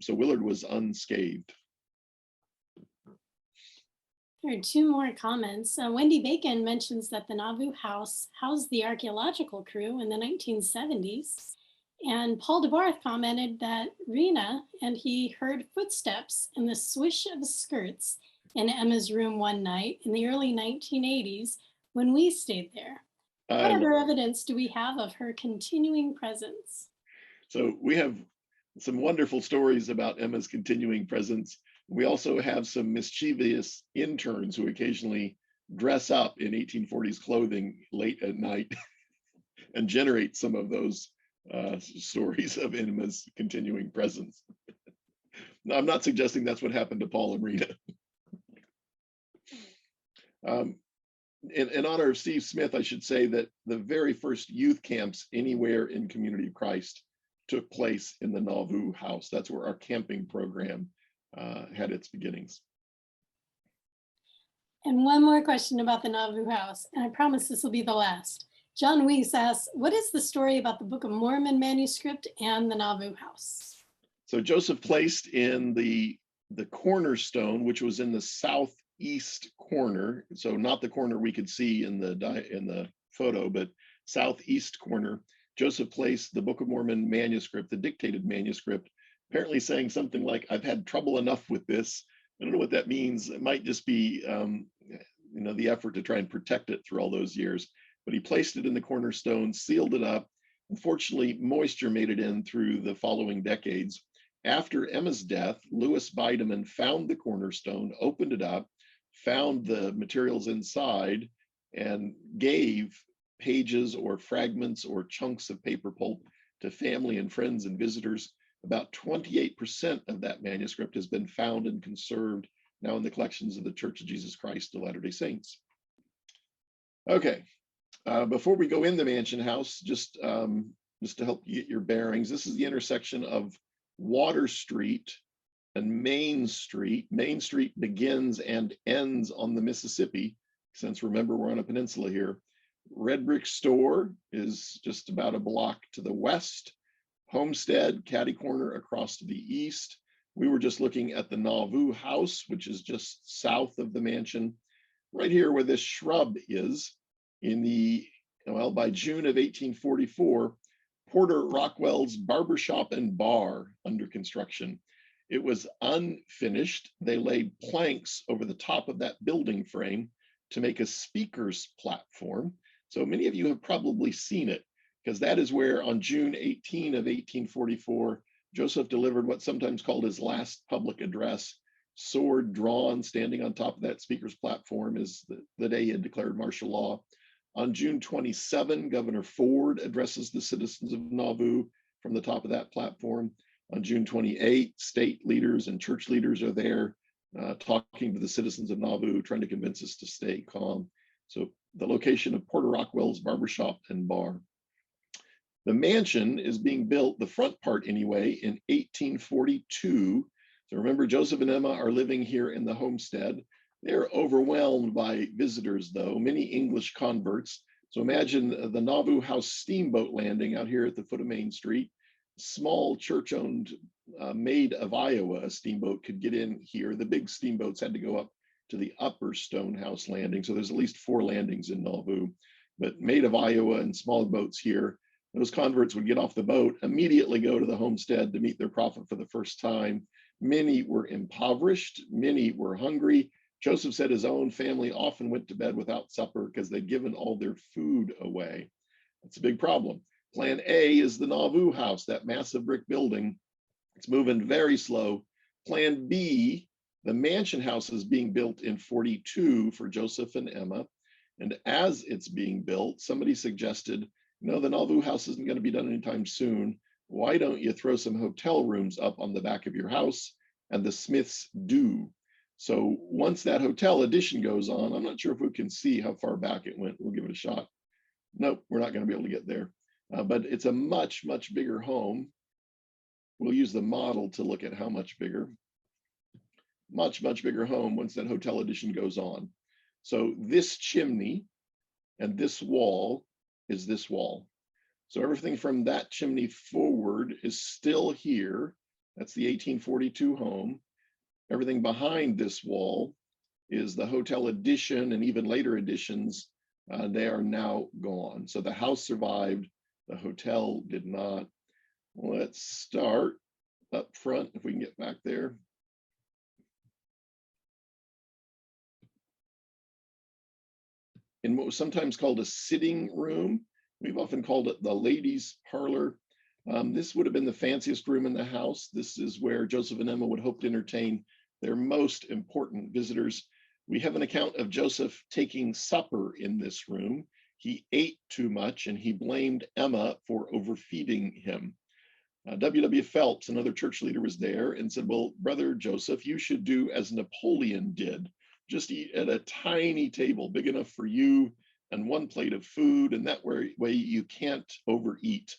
So Willard was unscathed. There are two more comments. Wendy Bacon mentions that the Nauvoo House housed the archaeological crew in the 1970s. And Paul DeBarth commented that Rena and he heard footsteps and the swish of skirts in Emma's room one night in the early 1980s when we stayed there. What other evidence do we have of her continuing presence? So we have some wonderful stories about Emma's continuing presence. We also have some mischievous interns who occasionally dress up in 1840s clothing late at night and generate some of those stories of Emma's continuing presence. Now, I'm not suggesting that's what happened to Paul and Rita. In honor of Steve Smith, I should say that the very first youth camps anywhere in Community of Christ took place in the Nauvoo House. That's where our camping program had its beginnings. And one more question about the Nauvoo House, and I promise this will be the last. John Weiss asks, what is the story about the Book of Mormon manuscript and the Nauvoo House? So Joseph placed in the cornerstone, which was in the southeast corner, so not the corner we could see in the photo, but southeast corner. Joseph placed the Book of Mormon manuscript, the dictated manuscript, apparently saying something like, "I've had trouble enough with this." I don't know what that means. It might just be, the effort to try and protect it through all those years. But he placed it in the cornerstone, sealed it up. Unfortunately, moisture made it in through the following decades. After Emma's death, Louis Bideman found the cornerstone, opened it up, found the materials inside, and gave pages or fragments or chunks of paper pulp to family and friends and visitors. About 28% of that manuscript has been found and conserved now in the collections of the Church of Jesus Christ of Latter-day Saints. Okay, before we go in the mansion house, just to help you get your bearings, this is the intersection of Water Street and Main Street. Main Street begins and ends on the Mississippi, since remember we're on a peninsula here. Red Brick Store is just about a block to the west. Homestead, catty corner across to the east. We were just looking at the Nauvoo House, which is just south of the mansion. Right here where this shrub is, by June of 1844, Porter Rockwell's barbershop and bar under construction. It was unfinished. They laid planks over the top of that building frame to make a speaker's platform. So many of you have probably seen it, because that is where on June 18 of 1844, Joseph delivered what's sometimes called his last public address. Sword drawn, standing on top of that speaker's platform is the day he had declared martial law. On June 27, Governor Ford addresses the citizens of Nauvoo from the top of that platform. On June 28, state leaders and church leaders are there talking to the citizens of Nauvoo, trying to convince us to stay calm. So the location of Porter Rockwell's barbershop and bar. The mansion is being built, the front part anyway, in 1842. So remember, Joseph and Emma are living here in the homestead. They're overwhelmed by visitors, though, many English converts. So imagine the Nauvoo House steamboat landing out here at the foot of Main Street. Small church-owned Maid of Iowa steamboat could get in here. The big steamboats had to go up to the upper Stonehouse landing. So there's at least 4 landings in Nauvoo. But Maid of Iowa and small boats here. Those converts would get off the boat, immediately go to the homestead to meet their prophet for the first time. Many were impoverished, many were hungry. Joseph said his own family often went to bed without supper because they'd given all their food away. That's a big problem. Plan A is the Nauvoo House, that massive brick building. It's moving very slow. Plan B, the mansion house, is being built in 42 for Joseph and Emma. And as it's being built, somebody suggested, no, the Nauvoo House isn't going to be done anytime soon. Why don't you throw some hotel rooms up on the back of your house? And the Smiths do. So once that hotel addition goes on, I'm not sure if we can see how far back it went. We'll give it a shot. Nope, we're not going to be able to get there. But it's a much, much bigger home. We'll use the model to look at how much bigger. Much, much bigger home once that hotel addition goes on. So this chimney and this wall is this wall. So everything from that chimney forward is still here. That's the 1842 home. Everything behind this wall is the hotel addition and even later additions. They are now gone. So the house survived, the hotel did not. Let's start up front, if we can get back there. In what was sometimes called a sitting room. We've often called it the ladies' parlor. This would have been the fanciest room in the house. This is where Joseph and Emma would hope to entertain their most important visitors. We have an account of Joseph taking supper in this room. He ate too much and he blamed Emma for overfeeding him. W.W. Phelps, another church leader, was there and said, well, Brother Joseph, you should do as Napoleon did. Just eat at a tiny table, big enough for you and one plate of food, and that way you can't overeat.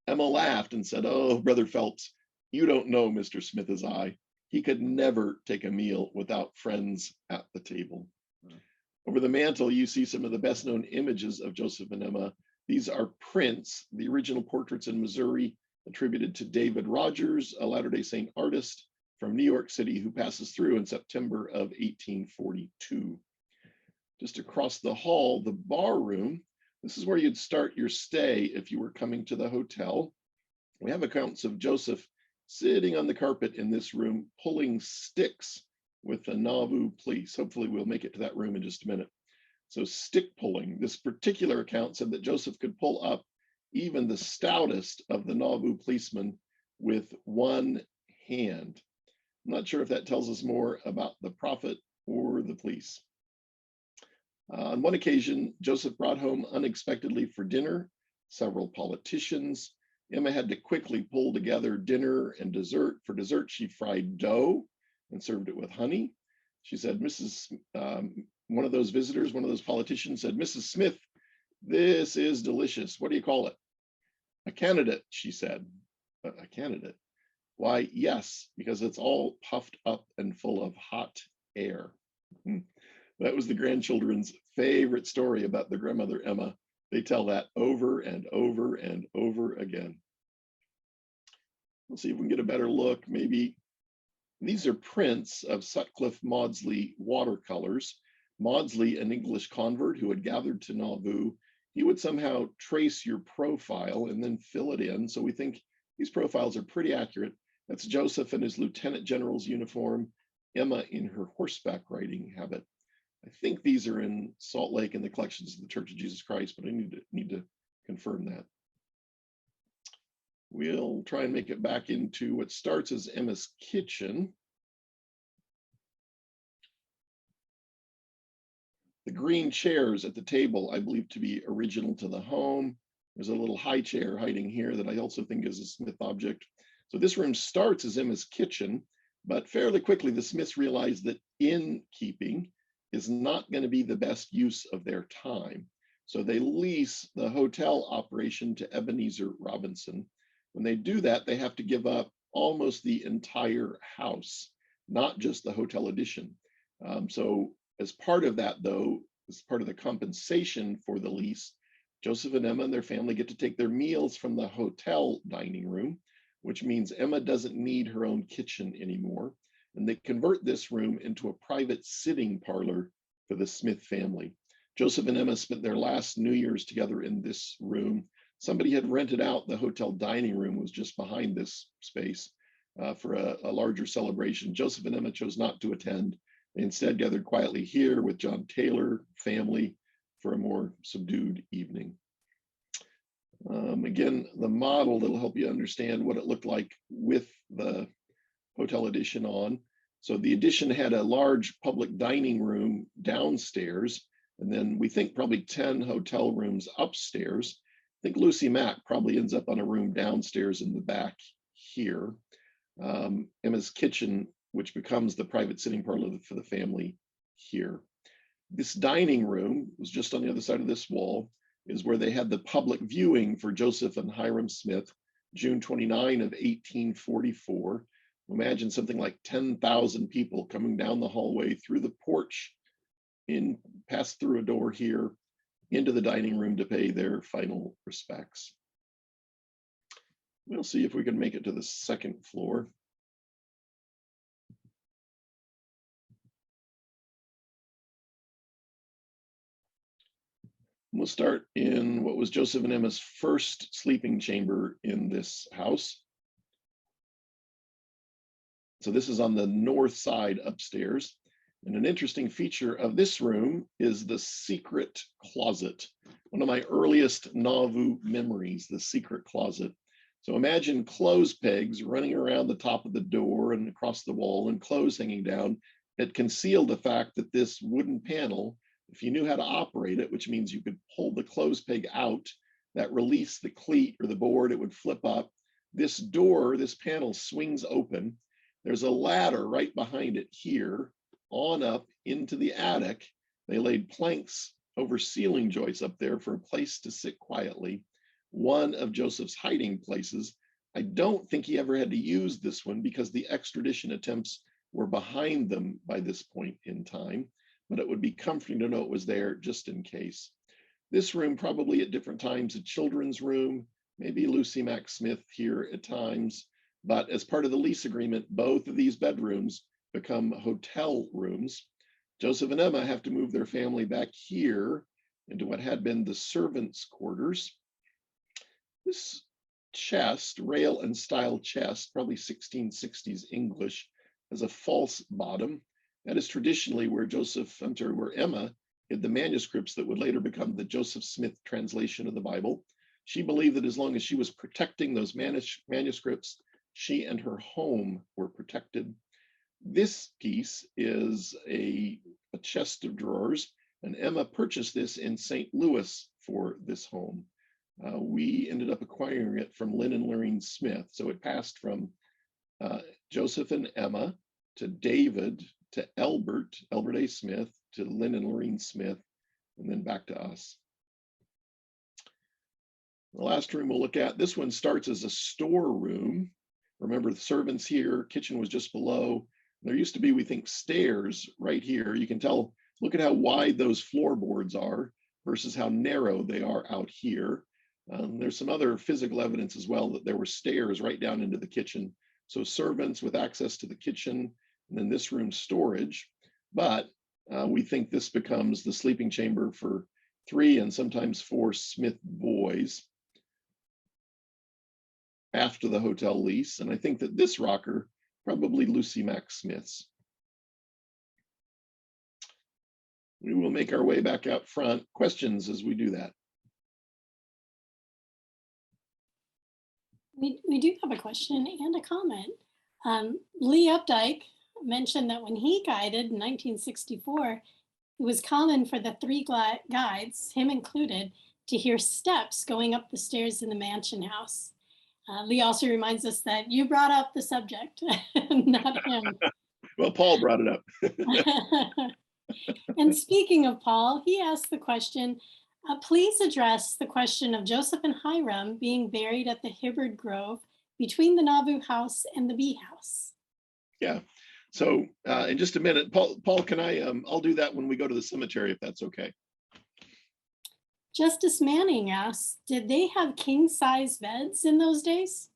Emma laughed and said, oh, Brother Phelps, you don't know Mr. Smith as I. He could never take a meal without friends at the table. Over the mantle, you see some of the best known images of Joseph and Emma. These are prints, the original portraits in Missouri, attributed to David Rogers, a Latter-day Saint artist from New York City who passes through in September of 1842. Just across the hall, the bar room. This is where you'd start your stay if you were coming to the hotel. We have accounts of Joseph sitting on the carpet in this room, pulling sticks with the Nauvoo police. Hopefully we'll make it to that room in just a minute. So stick pulling. This particular account said that Joseph could pull up even the stoutest of the Nauvoo policemen with one hand. I'm not sure if that tells us more about the prophet or the police. On one occasion, Joseph brought home unexpectedly for dinner several politicians. Emma had to quickly pull together dinner and dessert. For dessert, she fried dough and served it with honey. She said, one of those visitors, one of those politicians said, Mrs. Smith, this is delicious. What do you call it? A candidate, she said. A candidate? Why, yes, because it's all puffed up and full of hot air. That was the grandchildren's favorite story about their grandmother, Emma. They tell that over and over and over again. We'll see if we can get a better look. Maybe these are prints of Sutcliffe Maudsley watercolors. Maudsley, an English convert who had gathered to Nauvoo, he would somehow trace your profile and then fill it in. So we think these profiles are pretty accurate. That's Joseph in his lieutenant general's uniform, Emma in her horseback riding habit. I think these are in Salt Lake in the collections of the Church of Jesus Christ, but I need to confirm that. We'll try and make it back into what starts as Emma's kitchen. The green chairs at the table, I believe to be original to the home. There's a little high chair hiding here that I also think is a Smith object. So this room starts as Emma's kitchen, but fairly quickly the Smiths realized that innkeeping is not going to be the best use of their time. So they lease the hotel operation to Ebenezer Robinson. When they do that, they have to give up almost the entire house, not just the hotel addition. So as part of that, though, as part of the compensation for the lease, Joseph and Emma and their family get to take their meals from the hotel dining room, which means Emma doesn't need her own kitchen anymore. And they convert this room into a private sitting parlor for the Smith family. Joseph and Emma spent their last New Year's together in this room. Somebody had rented out the hotel dining room, was just behind this space for a larger celebration. Joseph and Emma chose not to attend. They instead gathered quietly here with John Taylor family for a more subdued evening. Again, the model that'll help you understand what it looked like with the hotel addition on. So the addition had a large public dining room downstairs, and then we think probably 10 hotel rooms upstairs. I think Lucy Mack probably ends up on a room downstairs in the back here. Emma's kitchen, which becomes the private sitting parlor for the family here. This dining room was just on the other side of this wall, is where they had the public viewing for Joseph and Hiram Smith, June 29 of 1844. Imagine something like 10,000 people coming down the hallway through the porch, past through a door here, into the dining room to pay their final respects. We'll see if we can make it to the second floor. We'll start in what was Joseph and Emma's first sleeping chamber in this house. So this is on the north side upstairs. And an interesting feature of this room is the secret closet. One of my earliest Nauvoo memories, the secret closet. So imagine clothes pegs running around the top of the door and across the wall and clothes hanging down. It concealed the fact that this wooden panel, if you knew how to operate it, which means you could pull the clothes peg out, that released the cleat or the board, it would flip up. This door, this panel swings open. There's a ladder right behind it here, on up into the attic. They laid planks over ceiling joists up there for a place to sit quietly. One of Joseph's hiding places. I don't think he ever had to use this one because the extradition attempts were behind them by this point in time, but it would be comforting to know it was there just in case. This room, probably at different times, a children's room, maybe Lucy Mack Smith here at times. But as part of the lease agreement, both of these bedrooms become hotel rooms. Joseph and Emma have to move their family back here into what had been the servants' quarters. This chest, rail and style chest, probably 1660s English, has a false bottom. That is traditionally where where Emma hid the manuscripts that would later become the Joseph Smith translation of the Bible. She believed that as long as she was protecting those manuscripts, she and her home were protected. This piece is a chest of drawers, and Emma purchased this in St. Louis for this home. We ended up acquiring it from Lynn and Lorraine Smith. So it passed from Joseph and Emma to David to Albert A. Smith to Lynn and Lorraine Smith, and then back to us. The last room we'll look at, this one starts as a storeroom. Remember, the servants here, kitchen was just below. There used to be, we think, stairs right here. You can tell, look at how wide those floorboards are versus how narrow they are out here. There's some other physical evidence as well that there were stairs right down into the kitchen. So servants with access to the kitchen, and then this room storage. But we think this becomes the sleeping chamber for 3 and sometimes 4 Smith boys after the hotel lease. And I think that this rocker, probably Lucy Mack Smith's. We will make our way back out front. Questions as we do that? We do have a question and a comment. Lee Updike mentioned that when he guided in 1964, it was common for the 3 guides, him included, to hear steps going up the stairs in the mansion house. Lee also reminds us that you brought up the subject, not him. Well, Paul brought it up. And speaking of Paul, he asked the question, Please address the question of Joseph and Hiram being buried at the Hibbard Grove between the Nauvoo House and the Bee House. Yeah. So in just a minute, Paul, can I'll do that when we go to the cemetery, if that's okay. Justice Manning asks, did they have king-size beds in those days?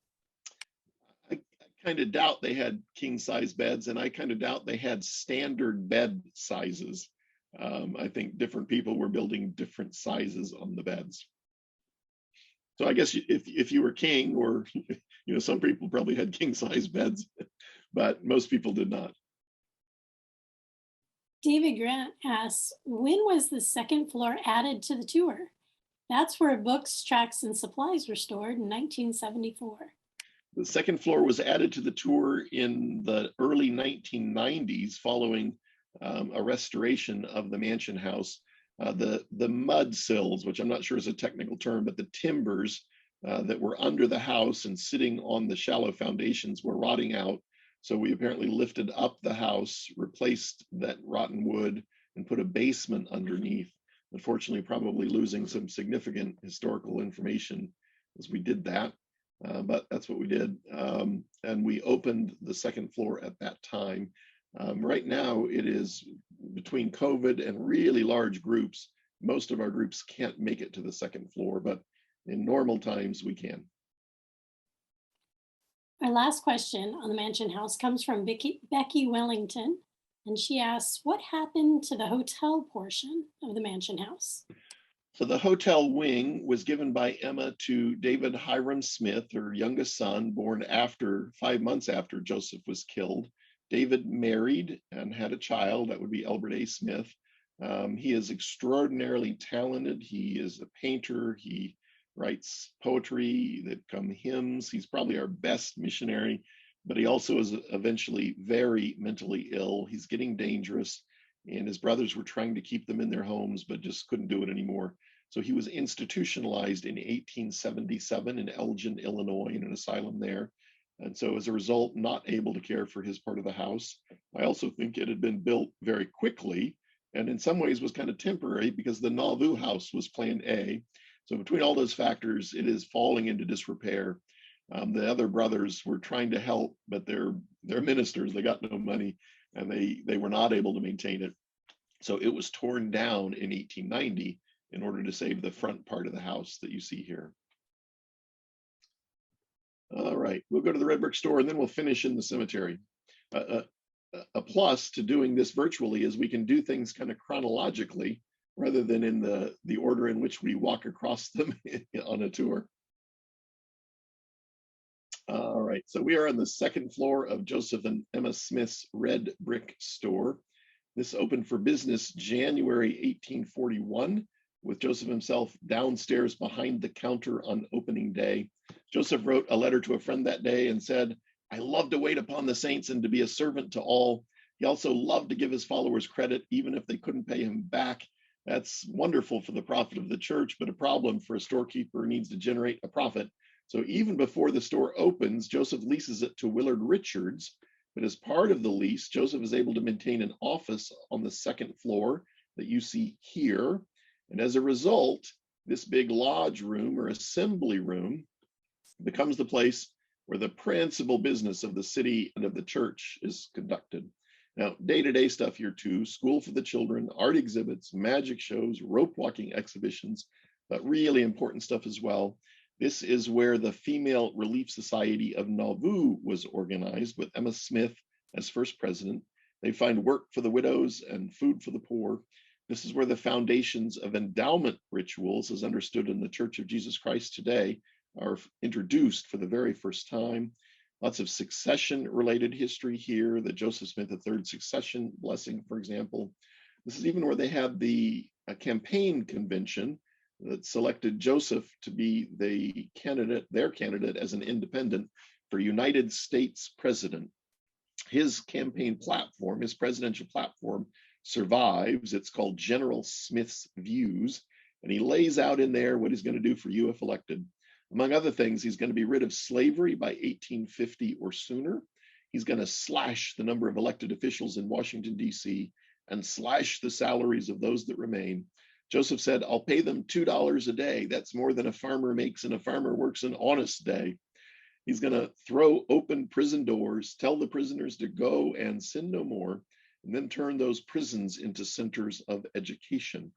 I kind of doubt they had king-size beds, and I kind of doubt they had standard bed sizes. I think different people were building different sizes on the beds. So I guess if you were king, or some people probably had king-size beds, but most people did not. David Grant asks, when was the second floor added to the tour? That's where books, tracts, and supplies were stored in 1974. The second floor was added to the tour in the early 1990s following a restoration of the mansion house. The mud sills, which I'm not sure is a technical term, but the timbers that were under the house and sitting on the shallow foundations were rotting out. So we apparently lifted up the house, replaced that rotten wood, and put a basement underneath. Unfortunately, probably losing some significant historical information as we did that, but that's what we did. And we opened the second floor at that time. Right now, it is between COVID and really large groups. Most of our groups can't make it to the second floor, but in normal times, we can. Our last question on the mansion house comes from Becky Wellington, and she asks, what happened to the hotel portion of the mansion house? So the hotel wing was given by Emma to David Hiram Smith, her youngest son, born 5 months after Joseph was killed. David married and had a child, that would be Elbert A. Smith. He is extraordinarily talented. He is a painter. He writes poetry that come hymns. He's probably our best missionary, but he also is eventually very mentally ill. He's getting dangerous, and his brothers were trying to keep them in their homes, but just couldn't do it anymore. So he was institutionalized in 1877 in Elgin, Illinois, in an asylum there. And so as a result, not able to care for his part of the house. I also think it had been built very quickly, and in some ways was kind of temporary because the Nauvoo House was Plan A. So between all those factors, it is falling into disrepair. The other brothers were trying to help, but they're ministers. They got no money, and they were not able to maintain it. So it was torn down in 1890 in order to save the front part of the house that you see here. All right, we'll go to the red brick store, and then we'll finish in the cemetery. A plus to doing this virtually is we can do things kind of chronologically rather than in the order in which we walk across them on a tour. All right, so we are on the second floor of Joseph and Emma Smith's red brick store. This opened for business January 1841, with Joseph himself downstairs behind the counter on opening day. Joseph wrote a letter to a friend that day and said, "I love to wait upon the saints and to be a servant to all." He also loved to give his followers credit, even if they couldn't pay him back. That's wonderful for the profit of the church, but a problem for a storekeeper who needs to generate a profit. So even before the store opens, Joseph leases it to Willard Richards. But as part of the lease, Joseph is able to maintain an office on the second floor that you see here. And as a result, this big lodge room or assembly room becomes the place where the principal business of the city and of the church is conducted. Now, day-to-day stuff here too, school for the children, art exhibits, magic shows, rope walking exhibitions, but really important stuff as well. This is where the Female Relief Society of Nauvoo was organized, with Emma Smith as first president. They find work for the widows and food for the poor. This is where the foundations of endowment rituals, as understood in the Church of Jesus Christ today, are introduced for the very first time. Lots of succession-related history here, the Joseph Smith III succession blessing, for example. This is even where they had the campaign convention that selected Joseph to be their candidate as an independent for United States president. His campaign platform, his presidential platform, survives. It's called General Smith's Views, and he lays out in there what he's going to do for you if elected. Among other things, he's going to be rid of slavery by 1850 or sooner. He's going to slash the number of elected officials in Washington, D.C., and slash the salaries of those that remain. Joseph said, I'll pay them $2 a day. That's more than a farmer makes, and a farmer works an honest day. He's going to throw open prison doors, tell the prisoners to go and sin no more, and then turn those prisons into centers of education.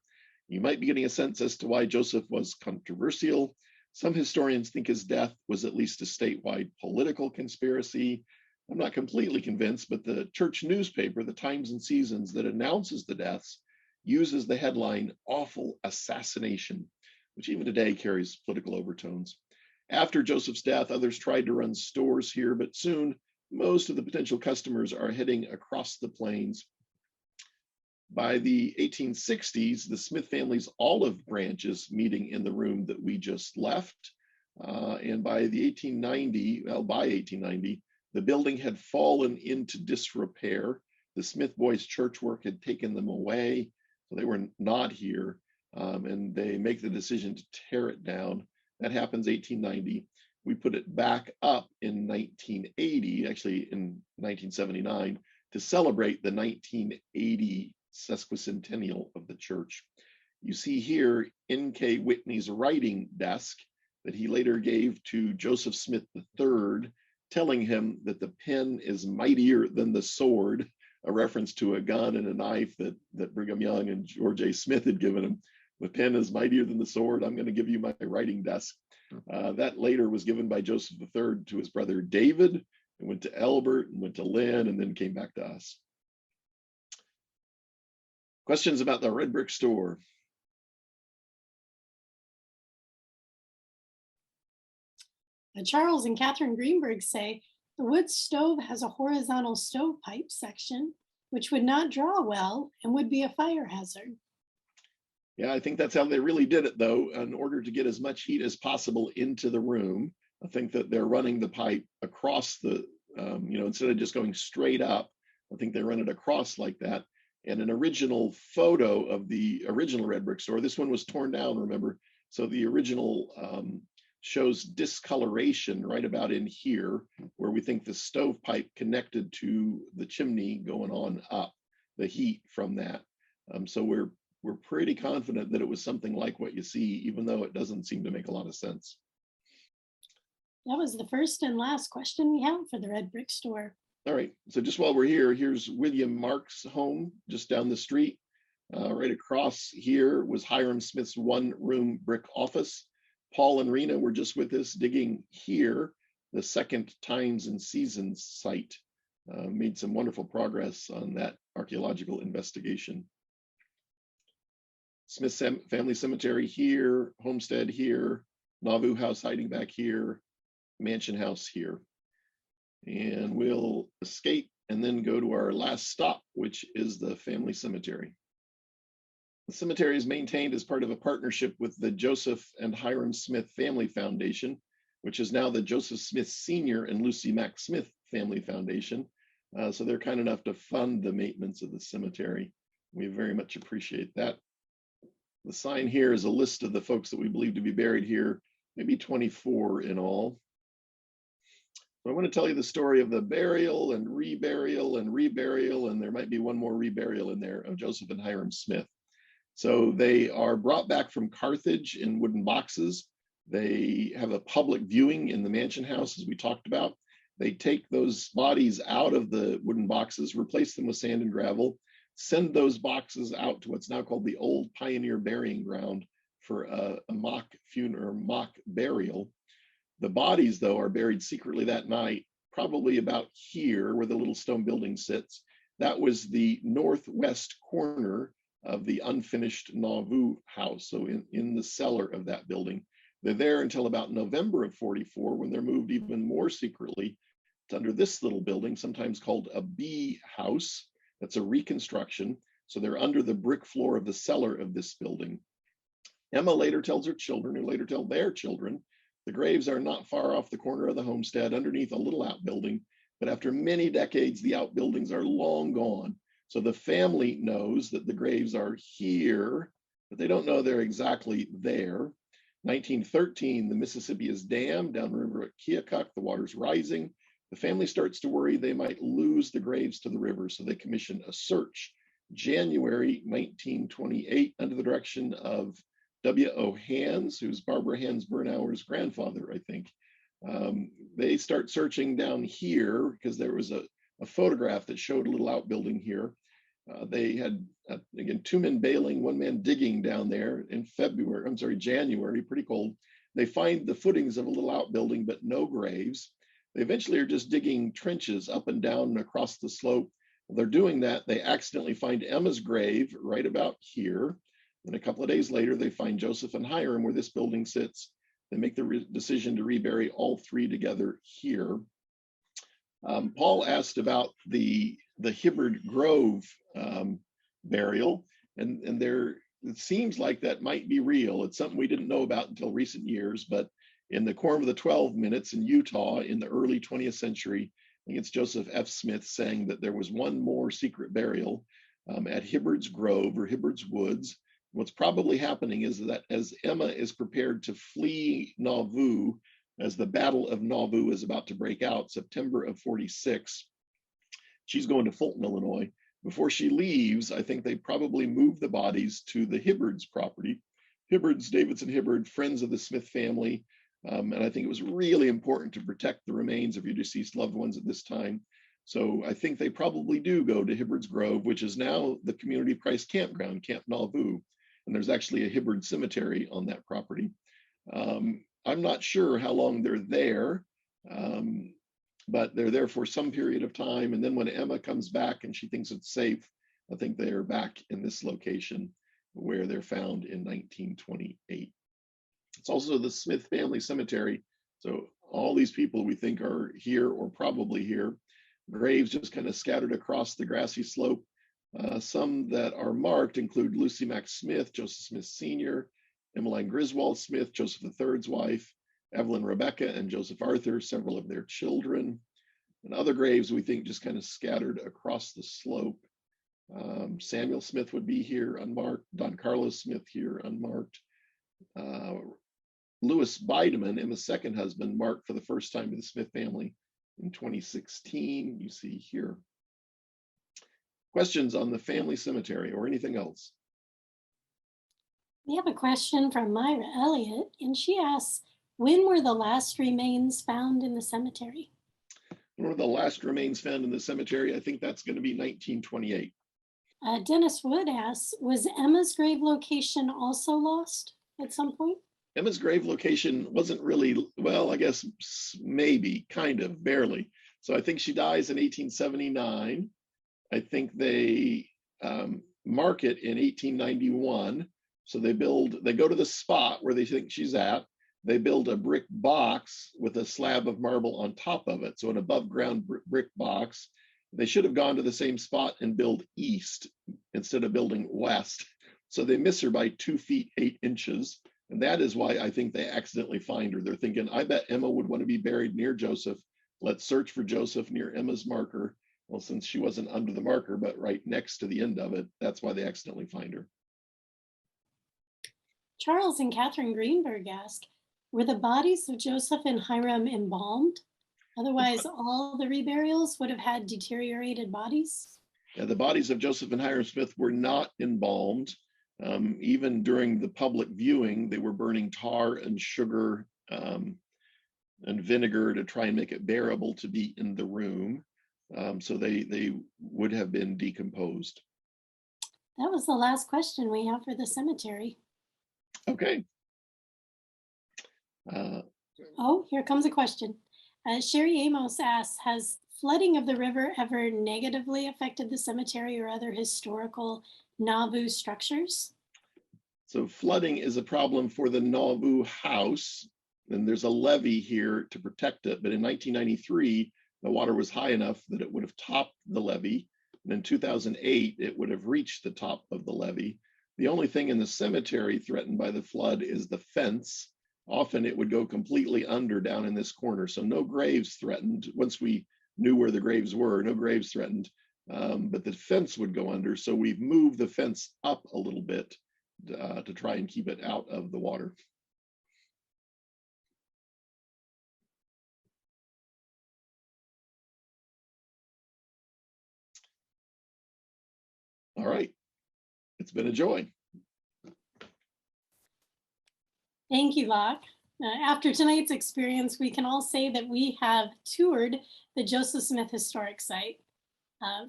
You might be getting a sense as to why Joseph was controversial. Some historians think his death was at least a statewide political conspiracy. I'm not completely convinced, but the church newspaper, the Times and Seasons, that announces the deaths uses the headline "Awful Assassination," which even today carries political overtones. After Joseph's death, others tried to run stores here, but soon most of the potential customers are heading across the plains. By the 1860s, the Smith family's olive branch is meeting in the room that we just left. And by the 1890, the building had fallen into disrepair. The Smith boys' church work had taken them away, so they were not here. And they make the decision to tear it down. That happens 1890. We put it back up in 1980, actually in 1979, to celebrate the 1980 sesquicentennial of the church. You see here N.K. Whitney's writing desk that he later gave to Joseph Smith III, telling him that the pen is mightier than the sword, a reference to a gun and a knife that Brigham Young and George A. Smith had given him. The pen is mightier than the sword. I'm going to give you my writing desk. That later was given by Joseph III to his brother David, and went to Elbert, and went to Lynn, and then came back to us. Questions about the red brick store? Charles and Catherine Greenberg say the wood stove has a horizontal stovepipe section, which would not draw well and would be a fire hazard. Yeah, I think that's how they really did it, though, in order to get as much heat as possible into the room. I think that they're running the pipe across the, instead of just going straight up, I think they run it across like that. And an original photo of the original red brick store, this one was torn down, remember? So the original shows discoloration right about in here, where we think the stovepipe connected to the chimney going on up, the heat from that. So we're pretty confident that it was something like what you see, even though it doesn't seem to make a lot of sense. That was the first and last question we have for the red brick store. All right, so just while we're here, here's William Mark's home just down the street. Right across here was Hiram Smith's one-room brick office. Paul and Rena were just with us digging here, the second Times and Seasons site. Made some wonderful progress on that archaeological investigation. Smith Family Cemetery here, homestead here, Nauvoo House hiding back here, mansion house here. And we'll escape and then go to our last stop, which is the family cemetery. The cemetery is maintained as part of a partnership with the Joseph and Hiram Smith Family Foundation, which is now the Joseph Smith Sr. and Lucy Mack Smith Family Foundation. So they're kind enough to fund the maintenance of the cemetery. We very much appreciate that. The sign here is a list of the folks that we believe to be buried here, maybe 24 in all. So I want to tell you the story of the burial and reburial and reburial, and there might be one more reburial in there, of Joseph and Hiram Smith. So they are brought back from Carthage in wooden boxes. They have a public viewing in the mansion house, as we talked about. They take those bodies out of the wooden boxes, replace them with sand and gravel, send those boxes out to what's now called the Old Pioneer Burying Ground for a mock funeral, mock burial. The bodies, though, are buried secretly that night, probably about here where the little stone building sits. That was the northwest corner of the unfinished Nauvoo House, so in the cellar of that building. They're there until about November of 44, when they're moved even more secretly to under this little building, sometimes called a B house. That's a reconstruction. So they're under the brick floor of the cellar of this building. Emma later tells her children, who later tell their children, the graves are not far off the corner of the homestead underneath a little outbuilding, but after many decades, the outbuildings are long gone. So the family knows that the graves are here, but they don't know they're exactly there. 1913, the Mississippi is dammed down the river at Keokuk, the water's rising. The family starts to worry they might lose the graves to the river, so they commission a search. January 1928 under the direction of W.O. Hands, who's Barbara Hands Bernauer's grandfather, I think. They start searching down here because there was a photograph that showed a little outbuilding here. They had, again, 2 men bailing, 1 man digging down there in January, pretty cold. They find the footings of a little outbuilding, but no graves. They eventually are just digging trenches up and down and across the slope. While they're doing that, they accidentally find Emma's grave right about here. And a couple of days later, they find Joseph and Hiram where this building sits. They make the decision to rebury all 3 together here. Paul asked about the Hibbard Grove burial, and it seems like that might be real. It's something we didn't know about until recent years, but in the Quorum of the 12 Minutes in Utah in the early 20th century, I think it's Joseph F. Smith saying that there was one more secret burial at Hibbard's Grove or Hibbard's Woods. What's probably happening is that as Emma is prepared to flee Nauvoo, as the Battle of Nauvoo is about to break out, September of 46, she's going to Fulton, Illinois. Before she leaves, I think they probably move the bodies to the Hibbard's property. Hibbard's, Davidson Hibbard, friends of the Smith family. And I think it was really important to protect the remains of your deceased loved ones at this time. So I think they probably do go to Hibbard's Grove, which is now the Community of Christ campground, Camp Nauvoo. And there's actually a Hibbard cemetery on that property. I'm not sure how long they're there, but they're there for some period of time. And then when Emma comes back and she thinks it's safe, I think they're back in this location where they're found in 1928. It's also the Smith family cemetery. So all these people we think are here or probably here. Graves just kind of scattered across the grassy slope. Some that are marked include Lucy Mack Smith, Joseph Smith Sr., Emmeline Griswold Smith, Joseph III's wife, Evelyn Rebecca, and Joseph Arthur, several of their children. And other graves we think just kind of scattered across the slope. Samuel Smith would be here unmarked, Don Carlos Smith here unmarked. Louis Bideman, Emma's second husband, marked for the first time to the Smith family in 2016, you see here. Questions on the family cemetery or anything else? We have a question from Myra Elliott, and she asks, when were the last remains found in the cemetery? When were the last remains found in the cemetery? I think that's going to be 1928. Dennis Wood asks, was Emma's grave location also lost at some point? Emma's grave location wasn't really, well, I guess maybe, kind of, barely. So I think she dies in 1879. I think they mark it in 1891. So they go to the spot where they think she's at. They build a brick box with a slab of marble on top of it. So an above ground brick box. They should have gone to the same spot and build east instead of building west. So they miss her by 2 feet 8 inches. And that is why I think they accidentally find her. They're thinking, I bet Emma would want to be buried near Joseph. Let's search for Joseph near Emma's marker. Well, since she wasn't under the marker, but right next to the end of it, that's why they accidentally find her. Charles and Catherine Greenberg ask, were the bodies of Joseph and Hiram embalmed? Otherwise, all the reburials would have had deteriorated bodies. Yeah, the bodies of Joseph and Hiram Smith were not embalmed. Even during the public viewing, they were burning tar and sugar and vinegar to try and make it bearable to be in the room. So they would have been decomposed. That was the last question we have for the cemetery. Okay. Oh, here comes a question. Sherry Amos asks, has flooding of the river ever negatively affected the cemetery or other historical Nauvoo structures? So flooding is a problem for the Nauvoo House, and there's a levee here to protect it. But in 1993, the water was high enough that it would have topped the levee. And in 2008, it would have reached the top of the levee. The only thing in the cemetery threatened by the flood is the fence. Often it would go completely under down in this corner. So no graves threatened. Once we knew where the graves were, no graves threatened, but the fence would go under. So we've moved the fence up a little bit to try and keep it out of the water. All right. It's been a joy. Thank you, Lach. After tonight's experience, we can all say that we have toured the Joseph Smith Historic Site.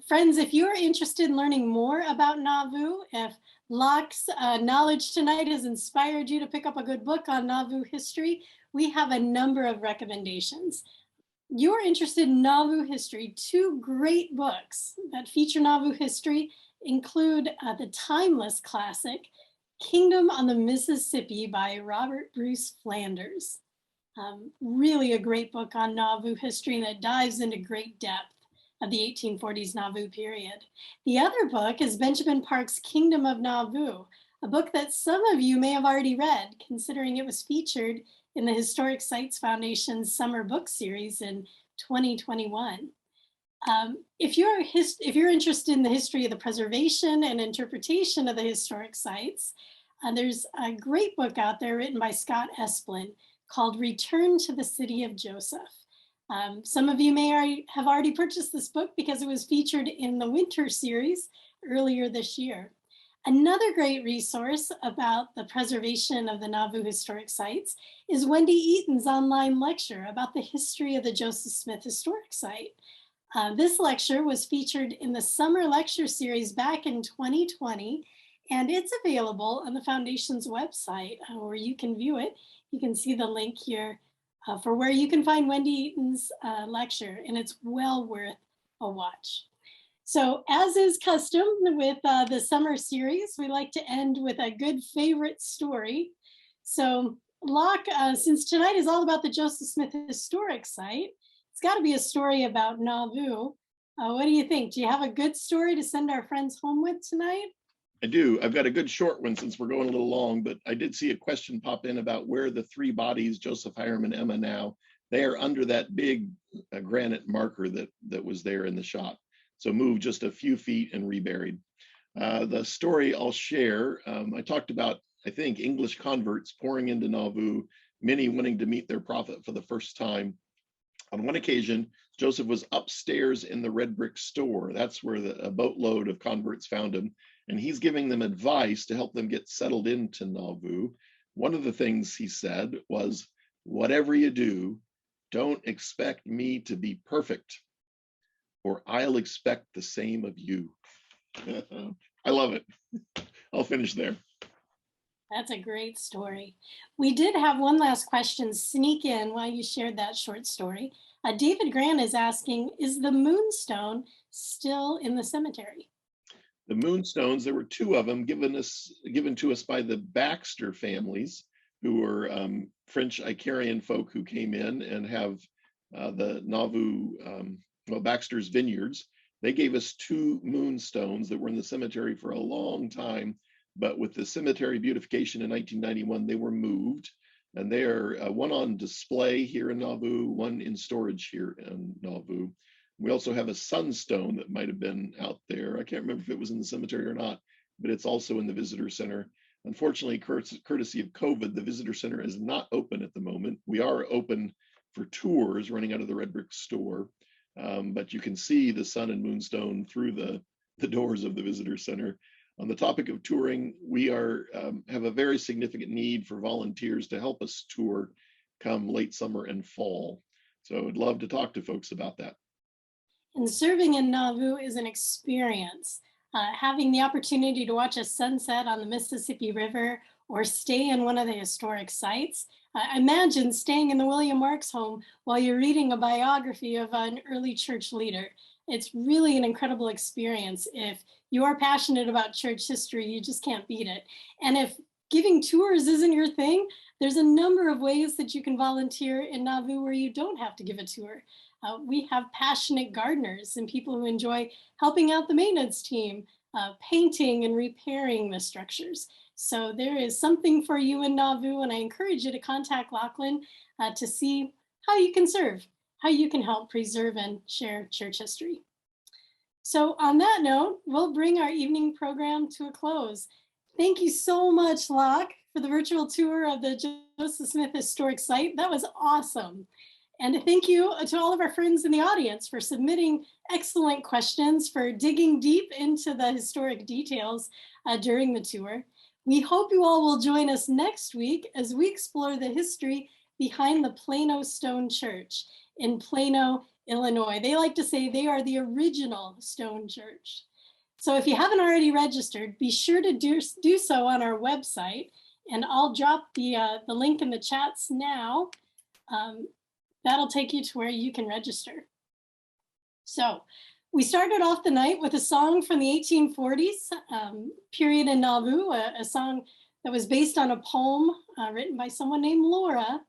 Friends, if you're interested in learning more about Nauvoo, if Lach's knowledge tonight has inspired you to pick up a good book on Nauvoo history, we have a number of recommendations. You're interested in Nauvoo history, two great books that feature Nauvoo history include the timeless classic, Kingdom on the Mississippi by Robert Bruce Flanders. Really a great book on Nauvoo history that dives into great depth of the 1840s Nauvoo period. The other book is Benjamin Park's Kingdom of Nauvoo, a book that some of you may have already read, considering it was featured in the Historic Sites Foundation's summer book series in 2021. If you're interested in the history of the preservation and interpretation of the historic sites, there's a great book out there written by Scott Esplin called Return to the City of Joseph. Some of you may have already purchased this book because it was featured in the winter series earlier this year. Another great resource about the preservation of the Nauvoo historic sites is Wendy Eaton's online lecture about the history of the Joseph Smith Historic Site. This lecture was featured in the summer lecture series back in 2020, and it's available on the Foundation's website where you can view it. You can see the link here for where you can find Wendy Eaton's lecture, and it's well worth a watch. So as is custom with the summer series, we like to end with a good favorite story. So Lach, since tonight is all about the Joseph Smith Historic Site, it's got to be a story about Nauvoo. What do you think? Do you have a good story to send our friends home with tonight? I do. I've got a good short one since we're going a little long, but I did see a question pop in about where the three bodies, Joseph, Hiram, and Emma now. They are under that big granite marker that was there in the shop. So moved just a few feet and reburied. The story I'll share, I talked about, I think, English converts pouring into Nauvoo, many wanting to meet their prophet for the first time. On one occasion, Joseph was upstairs in the red brick store. That's where a boatload of converts found him. And he's giving them advice to help them get settled into Nauvoo. One of the things he said was, whatever you do, don't expect me to be perfect, or I'll expect the same of you. I love it. I'll finish there. That's a great story. We did have one last question sneak in while you shared that short story. David Grant is asking, is the moonstone still in the cemetery? The moonstones, there were two of them given to us by the Baxter families, who were French Icarian folk who came in and have the Nauvoo, Baxter's vineyards. They gave us two moonstones that were in the cemetery for a long time, but with the cemetery beautification in 1991, they were moved, and they are one on display here in Nauvoo, one in storage here in Nauvoo. We also have a sunstone that might have been out there. I can't remember if it was in the cemetery or not, but it's also in the visitor center. Unfortunately, courtesy of COVID, the visitor center is not open at the moment. We are open for tours running out of the red brick store, but you can see the sun and moonstone through the doors of the visitor center. On the topic of touring, we have a very significant need for volunteers to help us tour come late summer and fall. So I'd love to talk to folks about that. And serving in Nauvoo is an experience. Having the opportunity to watch a sunset on the Mississippi River or stay in one of the historic sites. Imagine staying in the William Marks home while you're reading a biography of an early church leader. It's really an incredible experience. If you are passionate about church history, you just can't beat it. And if giving tours isn't your thing, there's a number of ways that you can volunteer in Nauvoo where you don't have to give a tour. We have passionate gardeners and people who enjoy helping out the maintenance team, painting and repairing the structures. So there is something for you in Nauvoo, and I encourage you to contact Lachlan to see how you can serve, how you can help preserve and share church history. So on that note, we'll bring our evening program to a close. Thank you so much, Lach, for the virtual tour of the Joseph Smith Historic Site. That was awesome. And thank you to all of our friends in the audience for submitting excellent questions, for digging deep into the historic details during the tour. We hope you all will join us next week as we explore the history behind the Plano Stone Church in Plano, Illinois. They like to say they are the original stone church. So if you haven't already registered, be sure to do so on our website, and I'll drop the link in the chats now. That'll take you to where you can register. So we started off the night with a song from the 1840s period in Nauvoo, a song that was based on a poem written by someone named Laura.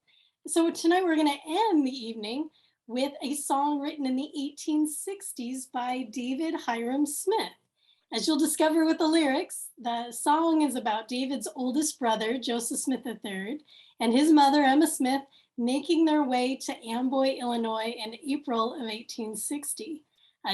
So tonight we're going to end the evening with a song written in the 1860s by David Hiram Smith. As you'll discover with the lyrics, the song is about David's oldest brother, Joseph Smith III, and his mother, Emma Smith, making their way to Amboy, Illinois in April of 1860.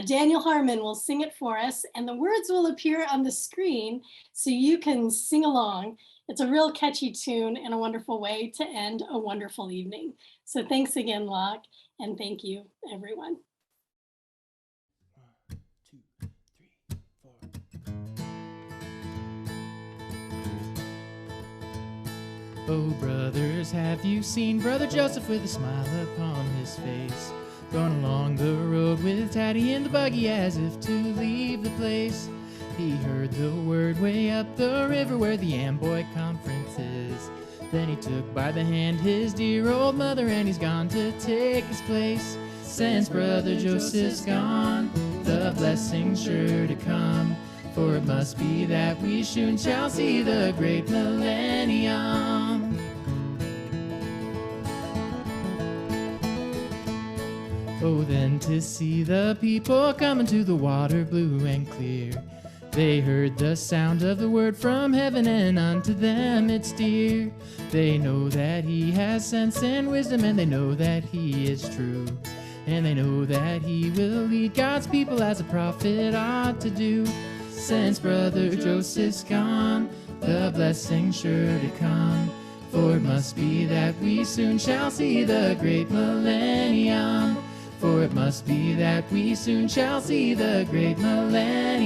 Daniel Harmon will sing it for us, and the words will appear on the screen so you can sing along. It's a real catchy tune and a wonderful way to end a wonderful evening. So thanks again, Lach, and thank you, everyone. 1, 2, 3, 4. Oh, brothers, have you seen Brother Joseph with a smile upon his face, going along the road with Taddy in the buggy as if to leave the place? He heard the word way up the river where the Amboy conference is. Then he took by the hand his dear old mother, and he's gone to take his place. Since Brother Joseph's gone, the blessing's sure to come, for it must be that we soon shall see the great millennium. Oh, then to see the people coming to the water blue and clear, they heard the sound of the word from heaven, and unto them it's dear. They know that he has sense and wisdom, and they know that he is true, and they know that he will lead God's people as a prophet ought to do. Since Brother Joseph's gone, the blessing's sure to come, for it must be that we soon shall see the great millennium. For it must be that we soon shall see the great millennium.